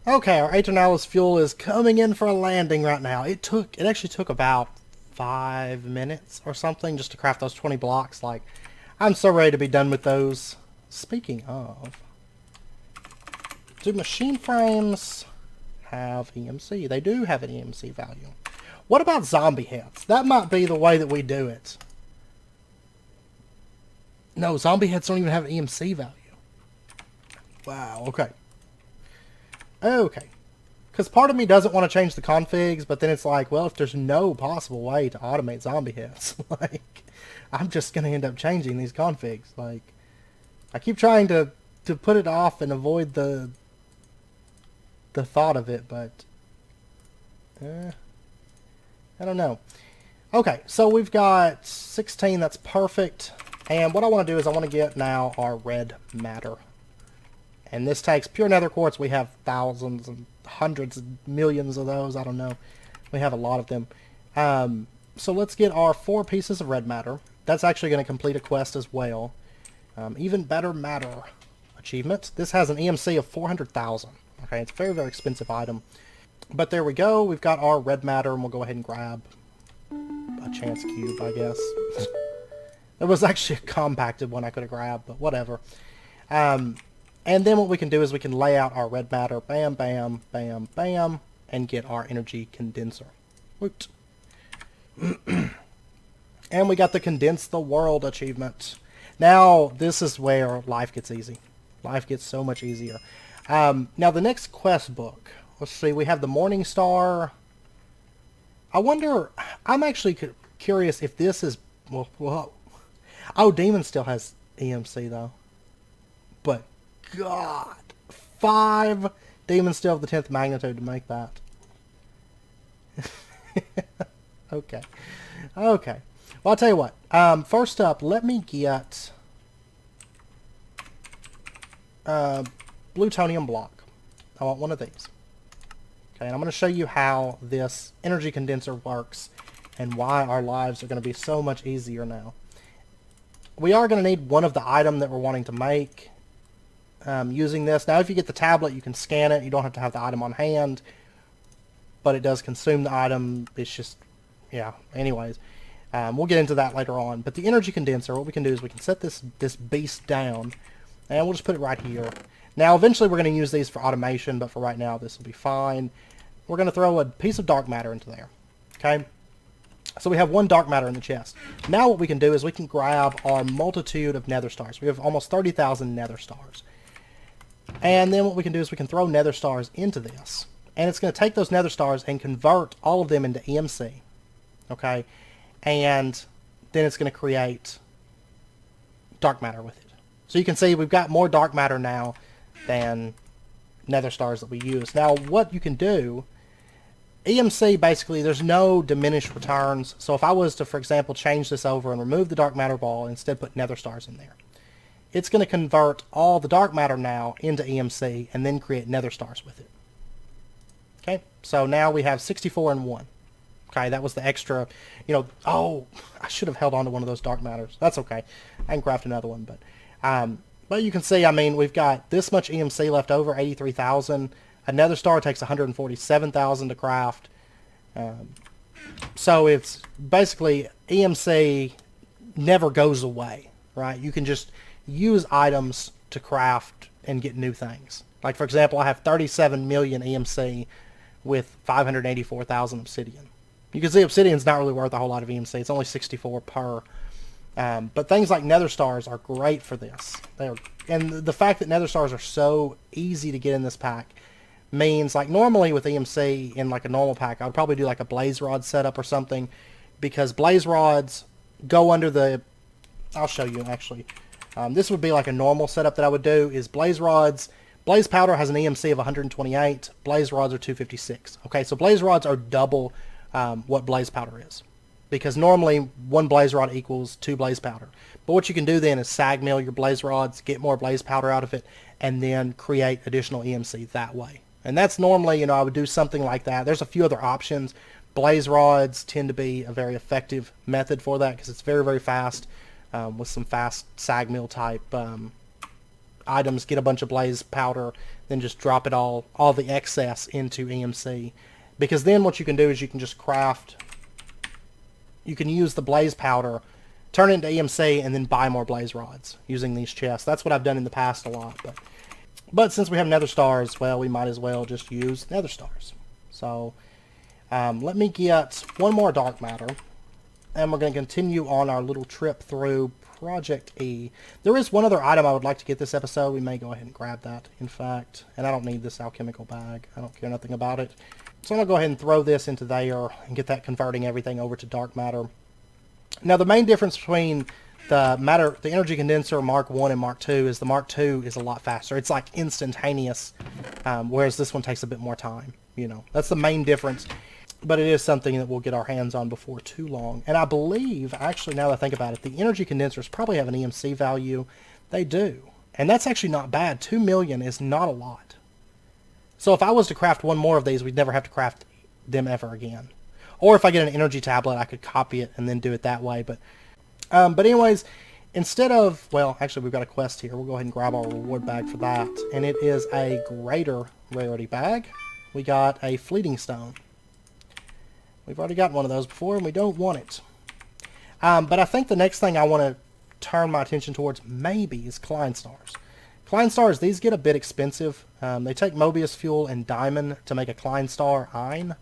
okay, our Aeternal's fuel is coming in for a landing right now. It actually took about 5 minutes or something just to craft those 20 blocks. Like, I'm so ready to be done with those. Speaking of, do machine frames have EMC? They do have an EMC value. What about zombie heads? That might be the way that we do it. No, zombie heads don't even have an EMC value. Wow, okay. Okay. Because part of me doesn't want to change the configs, but then it's like, well, if there's no possible way to automate zombie heads, like, I'm just going to end up changing these configs. Like, I keep trying to put it off and avoid the thought of it, but I don't know. Okay, so we've got 16, that's perfect. And what I want to do is I want to get now our red matter. And this takes pure nether quartz. We have thousands and hundreds of millions of those. I don't know. We have a lot of them. So let's get our 4 pieces of red matter. That's actually going to complete a quest as well. Even better matter achievement. This has an EMC of 400,000. Okay, it's a very, very expensive item. But there we go. We've got our red matter, and we'll go ahead and grab a chance cube, I guess. It was actually a compacted one I could have grabbed, but whatever. And then what we can do is we can lay out our red matter, bam, bam, bam, bam, and get our energy condenser. Woot. And we got the Condense the World achievement. Now, this is where life gets easy. Life gets so much easier. Now, the next quest book. Let's see, we have the Morning Star. I wonder, I'm actually curious if this is, well, oh, Demon still has EMC, though. But, God, 5 Demons still have the 10th magnitude to make that. Okay. Okay. Well, I'll tell you what. First up, let me get plutonium block. I want one of these. Okay, and I'm going to show you how this energy condenser works and why our lives are going to be so much easier now. We are going to need one of the item that we're wanting to make using this. Now, if you get the tablet, you can scan it. You don't have to have the item on hand, but it does consume the item. It's just, yeah, anyways. We'll get into that later on. But the energy condenser, what we can do is we can set this beast down, and we'll just put it right here. Now, eventually we're going to use these for automation, but for right now, this will be fine. We're going to throw a piece of dark matter into there. Okay? So we have 1 dark matter in the chest. Now what we can do is we can grab our multitude of nether stars. We have almost 30,000 nether stars. And then what we can do is we can throw nether stars into this. And it's going to take those nether stars and convert all of them into EMC. Okay? And then it's going to create dark matter with it. So you can see we've got more dark matter now than nether stars that we use. Now, what you can do, EMC, basically, there's no diminished returns. So if I was to, for example, change this over and remove the dark matter ball, and instead put nether stars in there, it's going to convert all the dark matter now into EMC and then create nether stars with it. Okay, so now we have 64 and 1. Okay, that was the extra, oh, I should have held on to one of those dark matters. That's okay. I can craft another one, but you can see, I mean, we've got this much EMC left over, 83,000. A nether star takes 147,000 to craft. So it's basically EMC never goes away, right? You can just use items to craft and get new things. Like, for example, I have 37 million EMC with 584,000 obsidian. You can see obsidian's not really worth a whole lot of EMC. It's only 64 per. But things like nether stars are great for this. And the fact that nether stars are so easy to get in this pack means, like, normally with EMC in like a normal pack, I would probably do like a blaze rod setup or something, because blaze rods go under the, I'll show you actually. This would be like a normal setup that I would do, is blaze rods. Blaze powder has an EMC of 128. Blaze rods are 256. Okay, so blaze rods are double what blaze powder is, because normally one blaze rod equals 2 blaze powder. But what you can do then is sag mill your blaze rods, get more blaze powder out of it, and then create additional EMC that way. And that's normally, I would do something like that. There's a few other options. Blaze rods tend to be a very effective method for that, because it's very, very fast, with some fast sag mill type items. Get a bunch of blaze powder, then just drop it all the excess into EMC. Because then what you can do is you can just craft, you can use the blaze powder, turn it into EMC, and then buy more blaze rods using these chests. That's what I've done in the past a lot. But since we have nether stars, well, we might as well just use nether stars. So let me get one more dark matter, and we're going to continue on our little trip through Project E. There is one other item I would like to get this episode. We may go ahead and grab that, in fact. And I don't need this alchemical bag. I don't care nothing about it. So I'm going to go ahead and throw this into there and get that converting everything over to dark matter. Now, the main difference between the energy condenser Mark 1 and Mark 2 is the Mark 2 is a lot faster. It's like instantaneous, whereas this one takes a bit more time. That's the main difference. But it is something that we'll get our hands on before too long. And I believe, actually, now that I think about it, the energy condensers probably have an EMC value. They do. And that's actually not bad. 2 million is not a lot. So if I was to craft one more of these, we'd never have to craft them ever again. Or if I get an energy tablet, I could copy it and then do it that way. But anyways, instead of, well, actually we've got a quest here. We'll go ahead and grab our reward bag for that. And it is a greater rarity bag. We got a fleeting stone. We've already got one of those before, and we don't want it. But I think the next thing I want to turn my attention towards maybe is Klein stars. Klein stars, these get a bit expensive. They take Mobius fuel and diamond to make a Klein star iron.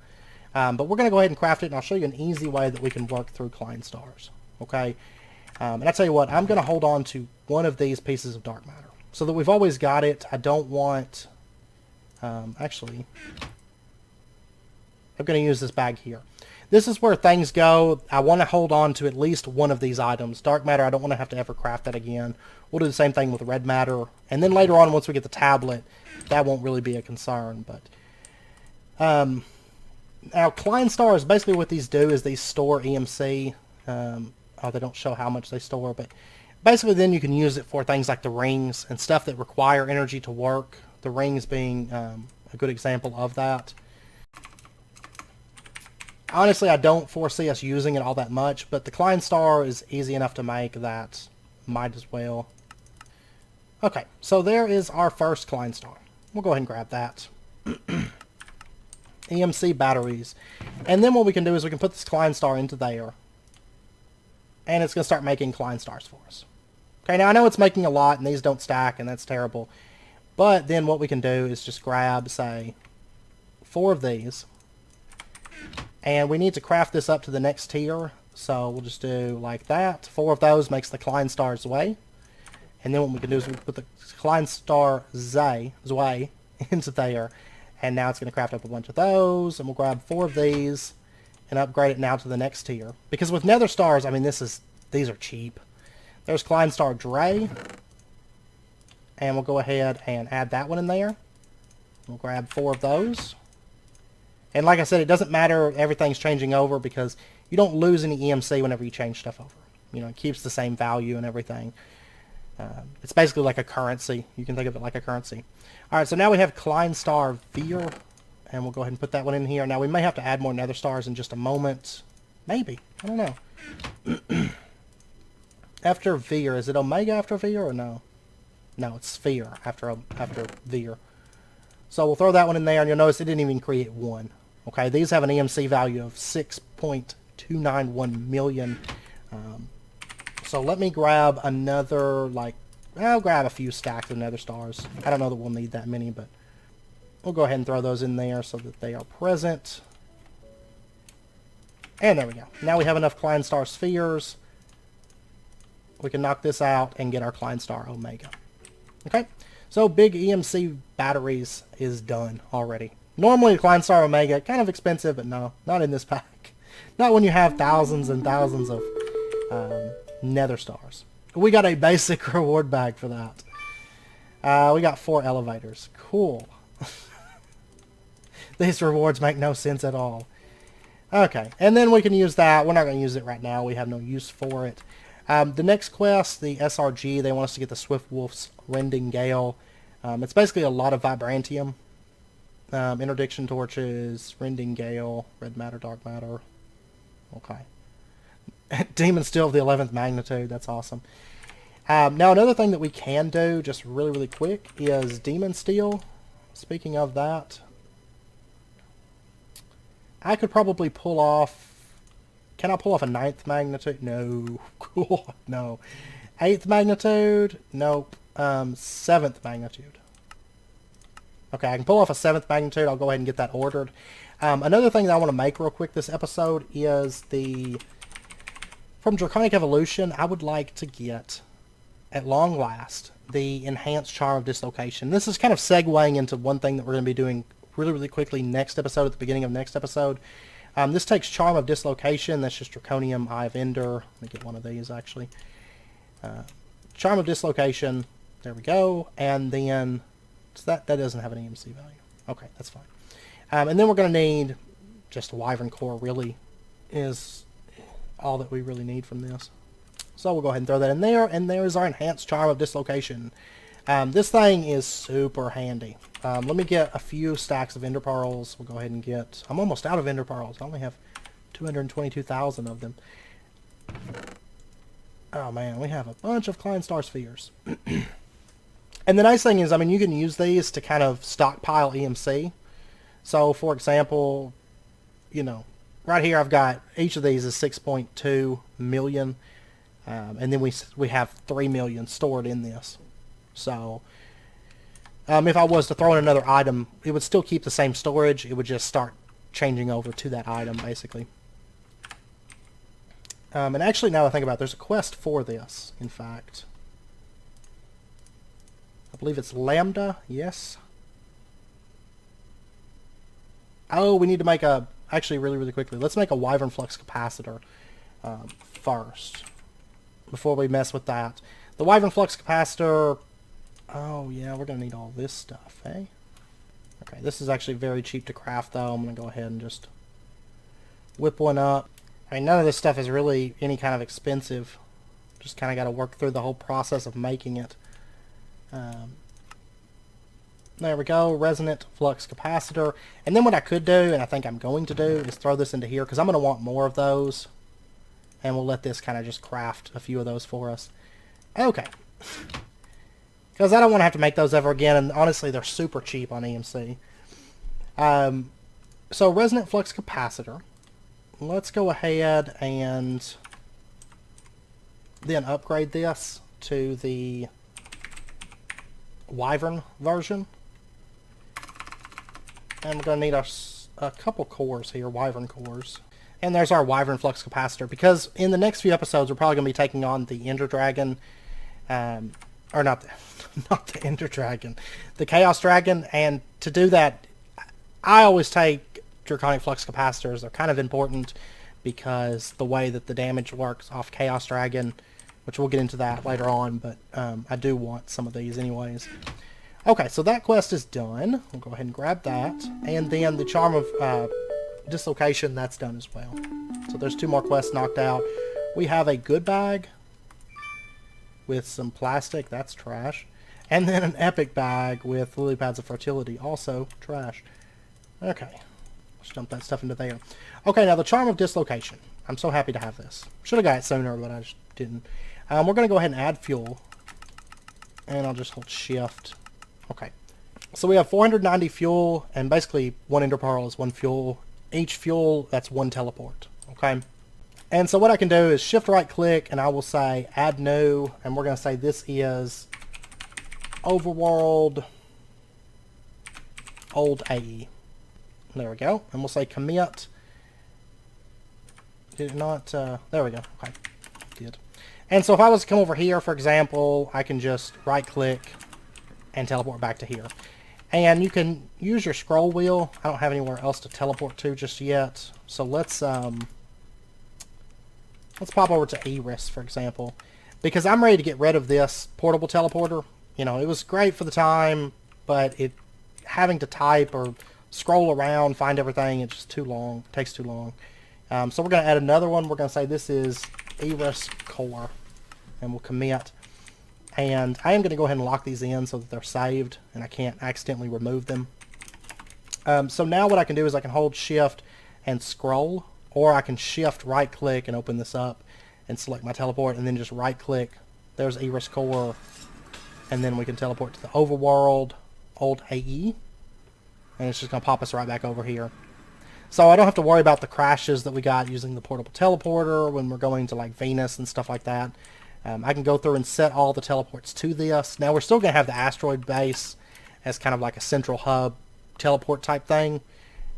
But we're going to go ahead and craft it, and I'll show you an easy way that we can work through Klein stars. Okay? And I tell you what, I'm going to hold on to one of these pieces of dark matter, so that we've always got it. I don't want... actually, I'm going to use this bag here. This is where things go. I want to hold on to at least one of these items. Dark matter, I don't want to have to ever craft that again. We'll do the same thing with red matter. And then later on, once we get the tablet, that won't really be a concern. But now, Klein stars, basically what these do is they store EMC. Oh, they don't show how much they store, but basically then you can use it for things like the rings and stuff that require energy to work. The rings being a good example of that. Honestly, I don't foresee us using it all that much, but the Klein star is easy enough to make that might as well. Okay, so there is our first Klein star. We'll go ahead and grab that. EMC batteries. And then what we can do is we can put this Klein star into there, and it's going to start making Klein stars for us. Okay, now I know it's making a lot, and these don't stack, and that's terrible. But then what we can do is just grab, say, 4 of these. And we need to craft this up to the next tier. So we'll just do like that. 4 of those makes the Klein stars way. And then what we can do is we can put the Klein star Zwei into there. And now it's going to craft up a bunch of those. And we'll grab 4 of these and upgrade it now to the next tier. Because with nether stars, I mean, these are cheap. There's Klein star Dre. and we'll go ahead and add that one in there. We'll grab 4 of those. And like I said, it doesn't matter, everything's changing over because you don't lose any EMC whenever you change stuff over. You know, it keeps the same value and everything. It's basically like a currency. You can think of it like a currency. Alright, so now we have Klein Star Veer, and we'll go ahead and put that one in here. Now we may have to add more nether stars in just a moment. Maybe. I don't know. After Veer, is it Omega after Veer or no? No, it's Sphere after Veer. So we'll throw that one in there, and you'll notice it didn't even create 1. Okay, these have an EMC value of 6.291 million. So let me grab another, like, I'll grab a few stacks of nether stars. I don't know that we'll need that many, but we'll go ahead and throw those in there so that they are present. And there we go. Now we have enough Klein Star spheres. We can knock this out and get our Klein Star Omega. Okay, so big EMC batteries is done already. Normally Klein Star Omega, kind of expensive, but no, not in this pack. Not when you have thousands and thousands of nether stars. We got a basic reward bag for that. We got 4 elevators. Cool. These rewards make no sense at all. Okay, and then we can use that. We're not going to use it right now. We have no use for it. The next quest, the SRG, they want us to get the Swift Wolf's Rending Gale. It's basically a lot of Vibrantium. Interdiction Torches, Rending Gale, Red Matter, Dark Matter. Okay. Demon Steel of the 11th magnitude. That's awesome. Now another thing that we can do, just really, really quick, is Demon Steel. Speaking of that, I could probably pull off... Can I pull off a 9th magnitude? No. Cool. No. 8th magnitude? Nope. 7th magnitude. Okay, I can pull off a 7th magnitude. I'll go ahead and get that ordered. Another thing that I want to make real quick this episode is the... From Draconic Evolution, I would like to get, at long last, the Enhanced Charm of Dislocation. This is kind of segueing into one thing that we're going to be doing really, really quickly next episode, at the beginning of next episode. This takes Charm of Dislocation. That's just Draconium, Eye of Ender. Let me get one of these, actually. Charm of Dislocation. There we go. And then... So that doesn't have an EMC value. Okay, that's fine. And then we're going to need... Just a Wyvern Core, really, is all that we really need from this. So we'll go ahead and throw that in there. And there's our Enhanced Charm of Dislocation. This thing is super handy. Let me get a few stacks of Ender Pearls. We'll go ahead and get... I'm almost out of Ender Pearls. I only have 222,000 of them. Oh man, we have a bunch of Klein Star Spheres. And the nice thing is, I mean, you can use these to kind of stockpile EMC. So, for example, you know, right here I've got... Each of these is 6.2 million. And then we have 3 million stored in this. So... if I was to throw in another item, it would still keep the same storage. It would just start changing over to that item, basically. And actually, now that I think about it, there's a quest for this, in fact. I believe it's Lambda, yes. Oh, we need to make a... Actually, really, really quickly, let's make a Wyvern Flux Capacitor first, before we mess with that. The Wyvern Flux Capacitor... Oh, yeah, we're going to need all this stuff, eh? Okay, this is actually very cheap to craft, though. I'm going to go ahead and just whip one up. I mean, none of this stuff is really any kind of expensive. Just kind of got to work through the whole process of making it. There we go, Resonant Flux Capacitor. And then what I could do, and I think I'm going to do, is throw this into here, because I'm going to want more of those. And we'll let this kind of just craft a few of those for us. Okay. Because I don't want to have to make those ever again, and honestly, they're super cheap on EMC. So, Resonant Flux Capacitor. Let's go ahead and then upgrade this to the Wyvern version. And we're going to need a couple cores here, Wyvern cores. And there's our Wyvern Flux Capacitor, because in the next few episodes, we're probably going to be taking on the Ender Dragon, or not the Ender Dragon, the Chaos Dragon, and to do that, I always take Draconic Flux Capacitors. They're kind of important because the way that the damage works off Chaos Dragon which we'll get into that later on, but I do want some of these anyways. Okay, so that quest is done. We'll go ahead and grab that. And then the Charm of Dislocation, that's done as well. So there's 2 more quests knocked out. We have a good bag with some plastic. That's trash. And then an epic bag with lily pads of fertility. Also trash. Okay. Let's dump that stuff into there. Okay, now the Charm of Dislocation. I'm so happy to have this. Should have got it sooner, but I just didn't. We're going to go ahead and add fuel. And I'll just hold shift. Okay. So we have 490 fuel, and basically 1 ender pearl is 1 fuel. Each fuel, that's 1 teleport. Okay. And so what I can do is shift right click, and I will say add new, and we're going to say this is Overworld Old AE. There we go. And we'll say commit. Did it not? There we go. Okay. Did. And so if I was to come over here, for example, I can just right click and teleport back to here. And you can use your scroll wheel. I don't have anywhere else to teleport to just yet. So let's pop over to Eris, for example. Because I'm ready to get rid of this portable teleporter. You know, it was great for the time, but having to type or scroll around, find everything, it's just too long. It takes too long. So we're going to add another one. We're going to say this is Eris Core. And we'll commit. And I am going to go ahead and lock these in so that they're saved and I can't accidentally remove them. So now what I can do is I can hold shift and scroll, or I can shift right click and open this up and select my teleport and then just right click. There's Eris Core, and then we can teleport to the Overworld Old AE, and it's just going to pop us right back over here. So I don't have to worry about the crashes that we got using the portable teleporter when we're going to like Venus and stuff like that. I can go through and set all the teleports to this. Now we're still going to have the asteroid base as kind of like a central hub teleport type thing.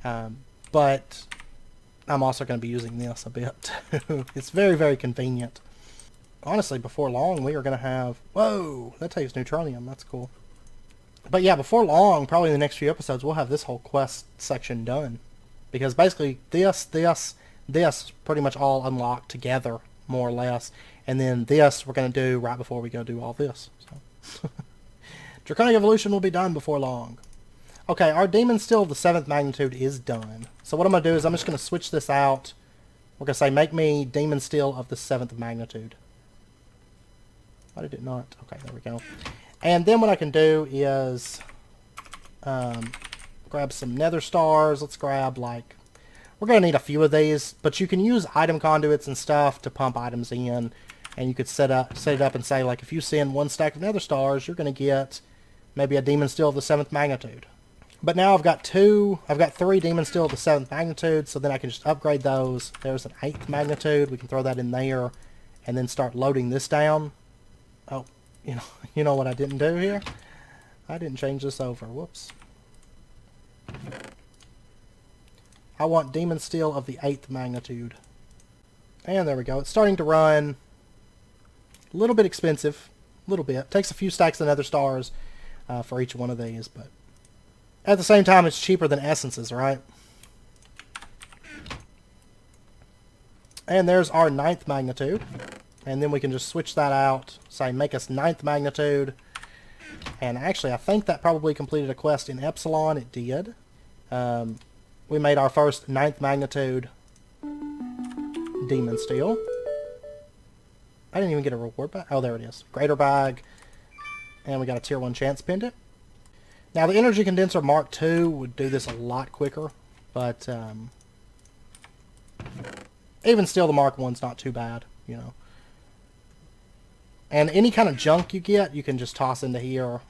But I'm also going to be using this a bit. It's very, very convenient. Honestly, before long we are going to have... Whoa! That takes neutronium. That's cool. But yeah, before long, probably in the next few episodes, we'll have this whole quest section done. Because basically this pretty much all unlocked together, more or less. And then this we're going to do right before we go do all this. So. Draconic Evolution will be done before long. Okay, our Demon Steel of the 7th magnitude is done. So what I'm going to do is I'm just going to switch this out. We're going to say make me Demon Steel of the 7th magnitude. Why did it not? Okay, there we go. And then what I can do is grab some nether stars. Let's grab like... We're going to need a few of these, but you can use item conduits and stuff to pump items in. And you could set it up and say, like, if you send 1 stack of nether stars, you're going to get maybe a Demon Steel of the 7th magnitude. But now I've got 3 Demon Steel of the 7th magnitude, so then I can just upgrade those. There's an 8th magnitude. We can throw that in there and then start loading this down. Oh, you know what I didn't do here? I didn't change this over. Whoops. I want Demon Steel of the 8th magnitude. And there we go. It's starting to run. A little bit expensive. A little bit. Takes a few stacks of nether stars for each one of these, but at the same time, it's cheaper than essences, right? And there's our 9th magnitude. And then we can just switch that out. Say, make us 9th magnitude. And actually, I think that probably completed a quest in Epsilon. It did. We made our first 9th magnitude Demon Steel. I didn't even get a reward back. Oh, there it is. Greater bag. And we got a tier 1 chance pendant. Now, the Energy Condenser Mark II would do this a lot quicker. But even still, the Mark I's not too bad, you know. And any kind of junk you get, you can just toss into here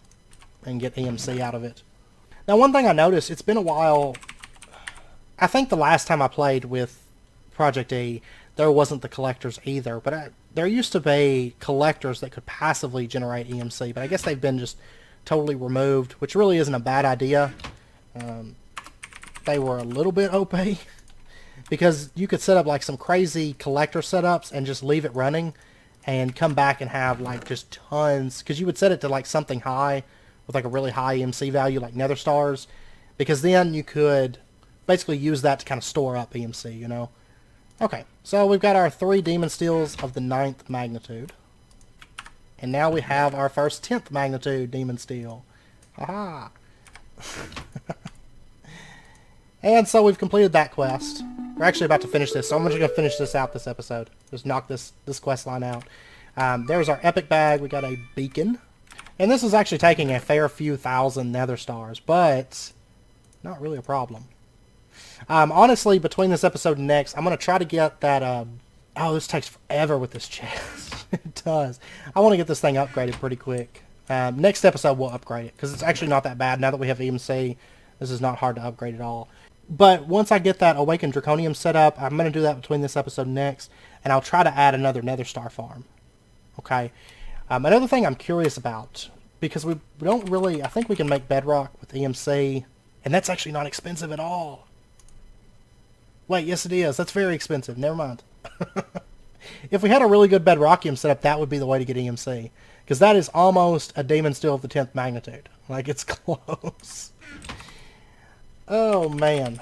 and get EMC out of it. Now, one thing I noticed, it's been a while. I think the last time I played with Project E, there wasn't the collectors either. But there used to be collectors that could passively generate EMC. But I guess they've been just totally removed, which really isn't a bad idea. They were a little bit OP. Because you could set up like some crazy collector setups and just leave it running. And come back and have like just tons. Because you would set it to like something high. With like a really high EMC value like nether stars. Because then you could basically use that to kind of store up EMC, you know. Okay, so we've got our 3 Demon Steels of the 9th magnitude. And now we have our first 10th magnitude demon steel. Haha. And so we've completed that quest. We're actually about to finish this, so I'm just going to finish this out this episode. Just knock this quest line out. There's our epic bag. We got a beacon. And this is actually taking a fair few thousand nether stars, but not really a problem. Honestly, between this episode and next, I'm going to try to get that... oh, this takes forever with this chest. It does. I want to get this thing upgraded pretty quick. Next episode, we'll upgrade it, because it's actually not that bad. Now that we have EMC, this is not hard to upgrade at all. But once I get that Awakened Draconium set up, I'm going to do that between this episode and next, and I'll try to add another Nether Star farm. Okay? Another thing I'm curious about, because we don't really... I think we can make bedrock with EMC, and that's actually not expensive at all. Wait, yes it is. That's very expensive. Never mind. If we had a really good bedrockium setup, that would be the way to get EMC. Because that is almost a demon steel of the 10th magnitude. Like, it's close. Oh, man.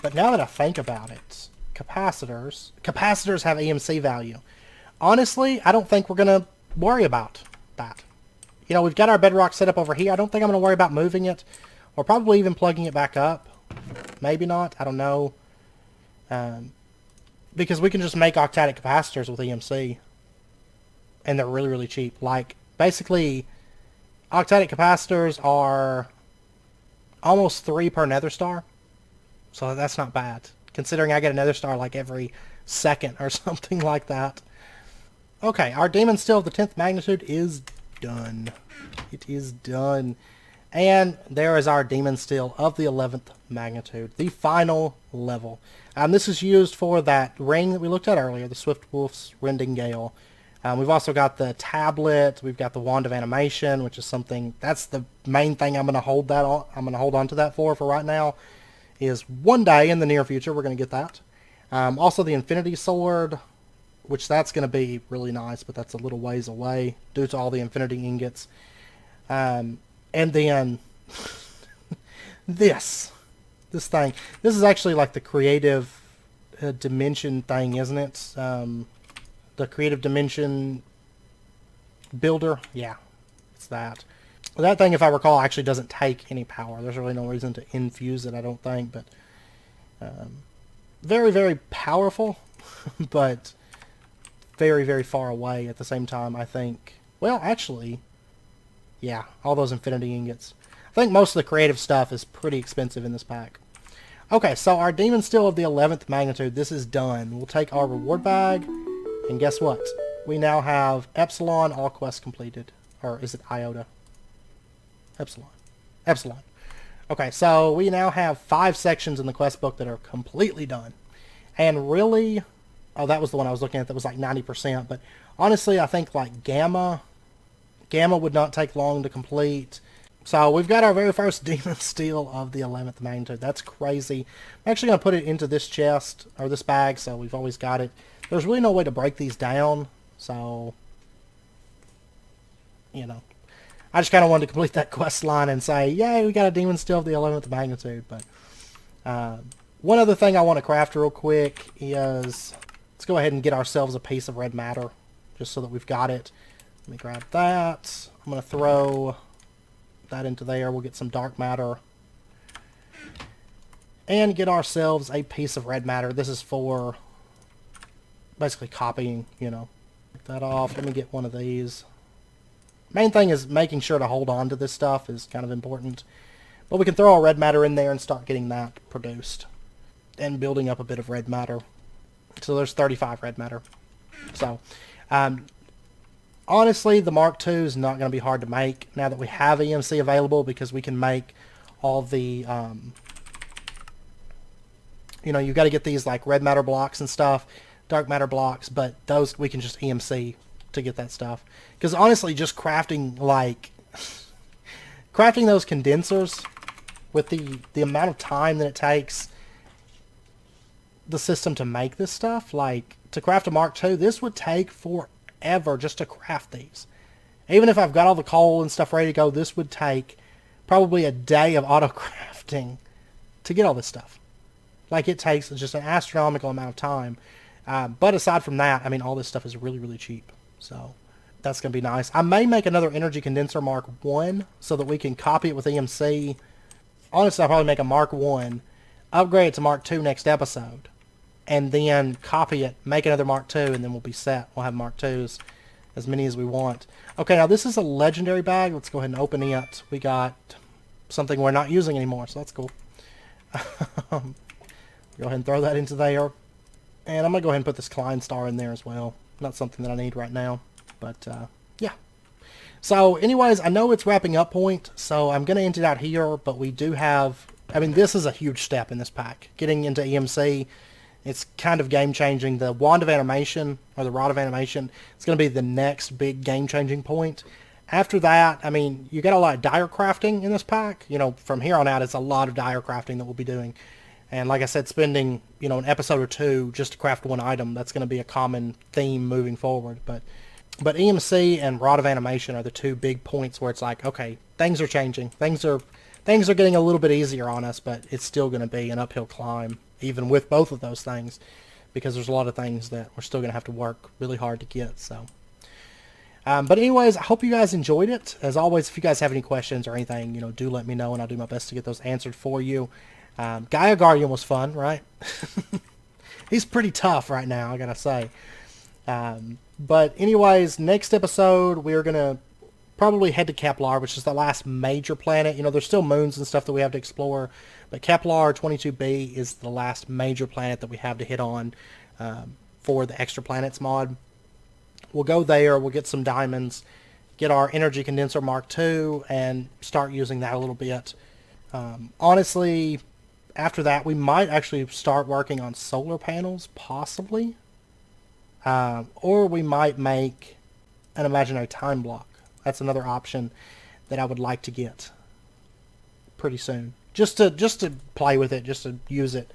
But now that I think about it, capacitors have EMC value. Honestly, I don't think we're going to worry about that. You know, we've got our bedrock set up over here. I don't think I'm going to worry about moving it. Or probably even plugging it back up. Maybe not. I don't know. Because we can just make octadic capacitors with EMC. And they're really, really cheap. Like, basically, octadic capacitors are almost 3 per nether star. So that's not bad. Considering I get a nether star like every second or something like that. Okay, our demon steel of the 10th magnitude is done. It is done. And there is our demon steel of the 11th magnitude. The final level. This is used for that ring that we looked at earlier. The Swift Wolf's Rending Gale. We've also got the tablet. We've got the Wand of Animation, which is something... That's the main thing I'm going to hold that on. I'm going to hold on to that for right now. Is one day in the near future we're going to get that. Also the Infinity Sword, which that's going to be really nice, but that's a little ways away due to all the Infinity Ingots. And then this thing. This is actually like the creative dimension thing, isn't it? The creative dimension builder. Yeah, it's that. That thing, if I recall, actually doesn't take any power. There's really no reason to infuse it, I don't think. But very, very powerful, but very, very far away at the same time, I think. Well, actually, yeah, all those Infinity Ingots. I think most of the creative stuff is pretty expensive in this pack. Okay, so our Demon Steel of the 11th magnitude, this is done. We'll take our reward bag, and guess what? We now have Epsilon, all quests completed. Or is it Iota? Epsilon. Okay, so we now have 5 sections in the quest book that are completely done. And really... Oh, that was the one I was looking at that was like 90%. But honestly, I think like Gamma would not take long to complete. So we've got our very first Demon Steel of the 11th magnitude. That's crazy. I'm actually going to put it into this chest, or this bag, so we've always got it. There's really no way to break these down, so... You know. I just kind of wanted to complete that quest line and say, yay, we got a Demon Steel of the 11th magnitude. But one other thing I want to craft real quick is... Let's go ahead and get ourselves a piece of red matter, just so that we've got it. Let me grab that. I'm going to throw that into there. We'll get some dark matter. And get ourselves a piece of red matter. This is for basically copying, you know. Take that off. Let me get one of these. Main thing is making sure to hold on to this stuff is kind of important. But we can throw our red matter in there and start getting that produced. And building up a bit of red matter. So there's 35 red matter. So, honestly, the Mark II is not going to be hard to make now that we have EMC available, because we can make all the, you know, you've got to get these like red matter blocks and stuff, dark matter blocks, but those we can just EMC to get that stuff. Because honestly, just crafting those condensers with the amount of time that it takes the system to make this stuff, like to craft a Mark II, this would take forever just to craft these. Even if I've got all the coal and stuff ready to go, this would take probably a day of auto crafting to get all this stuff. Like, it takes just an astronomical amount of time. But aside from that, I mean, all this stuff is really, really cheap. So, That's going to be nice. I may make another energy condenser Mark 1 so that we can copy it with EMC. Honestly, I'll probably make a Mark 1, upgrade it to Mark 2 next episode, and then copy it, make another Mark 2, and then we'll be set. We'll have Mark 2s, as many as we want. Okay, now this is a legendary bag. Let's go ahead and open it. We got something we're not using anymore, so that's cool. Go ahead and throw that into there. And I'm going to go ahead and put this Klein star in there as well. Not something that I need right now. But, yeah. So, anyways, I know it's wrapping up point, so I'm going to end it out here. But we do have... I mean, this is a huge step in this pack. Getting into EMC, it's kind of game-changing. The Wand of Animation, or the Rod of Animation, it's going to be the next big game-changing point. After that, I mean, you get a lot of dire crafting in this pack. You know, from here on out, it's a lot of dire crafting that we'll be doing. And like I said, spending, you know, an episode or two just to craft one item, that's going to be a common theme moving forward. But EMC and Rod of Animation are the two big points where it's like, okay, things are changing. Things are getting a little bit easier on us, but it's still going to be an uphill climb, even with both of those things, because there's a lot of things that we're still going to have to work really hard to get. So, but anyways, I hope you guys enjoyed it. As always, if you guys have any questions or anything, you know, do let me know, and I'll do my best to get those answered for you. Gaia Guardian was fun, right? He's pretty tough right now, I gotta say. But anyways, next episode, we're going to probably head to Kepler, which is the last major planet. You know, there's still moons and stuff that we have to explore, but Kepler 22b is the last major planet that we have to hit on for the Extra Planets mod. We'll go there, we'll get some diamonds, get our energy condenser Mark II, and start using that a little bit. Honestly, after that, we might actually start working on solar panels, possibly. Or we might make an imaginary time block. That's another option that I would like to get pretty soon. Just to play with it, just to use it.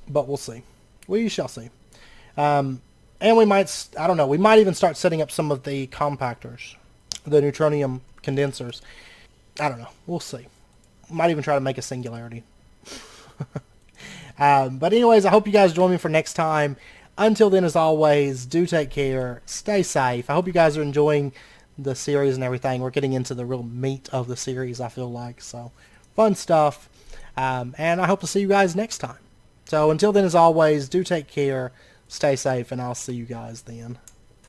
But we'll see. We shall see. And we might, I don't know, we might even start setting up some of the compactors, the neutronium condensers. I don't know. We'll see. Might even try to make a singularity. But anyways, I hope you guys join me for next time. Until then, as always, do take care. Stay safe. I hope you guys are enjoying the series and everything. We're getting into the real meat of the series, I feel like. So, fun stuff. And I hope to see you guys next time. So, until then, as always, do take care. Stay safe, and I'll see you guys then.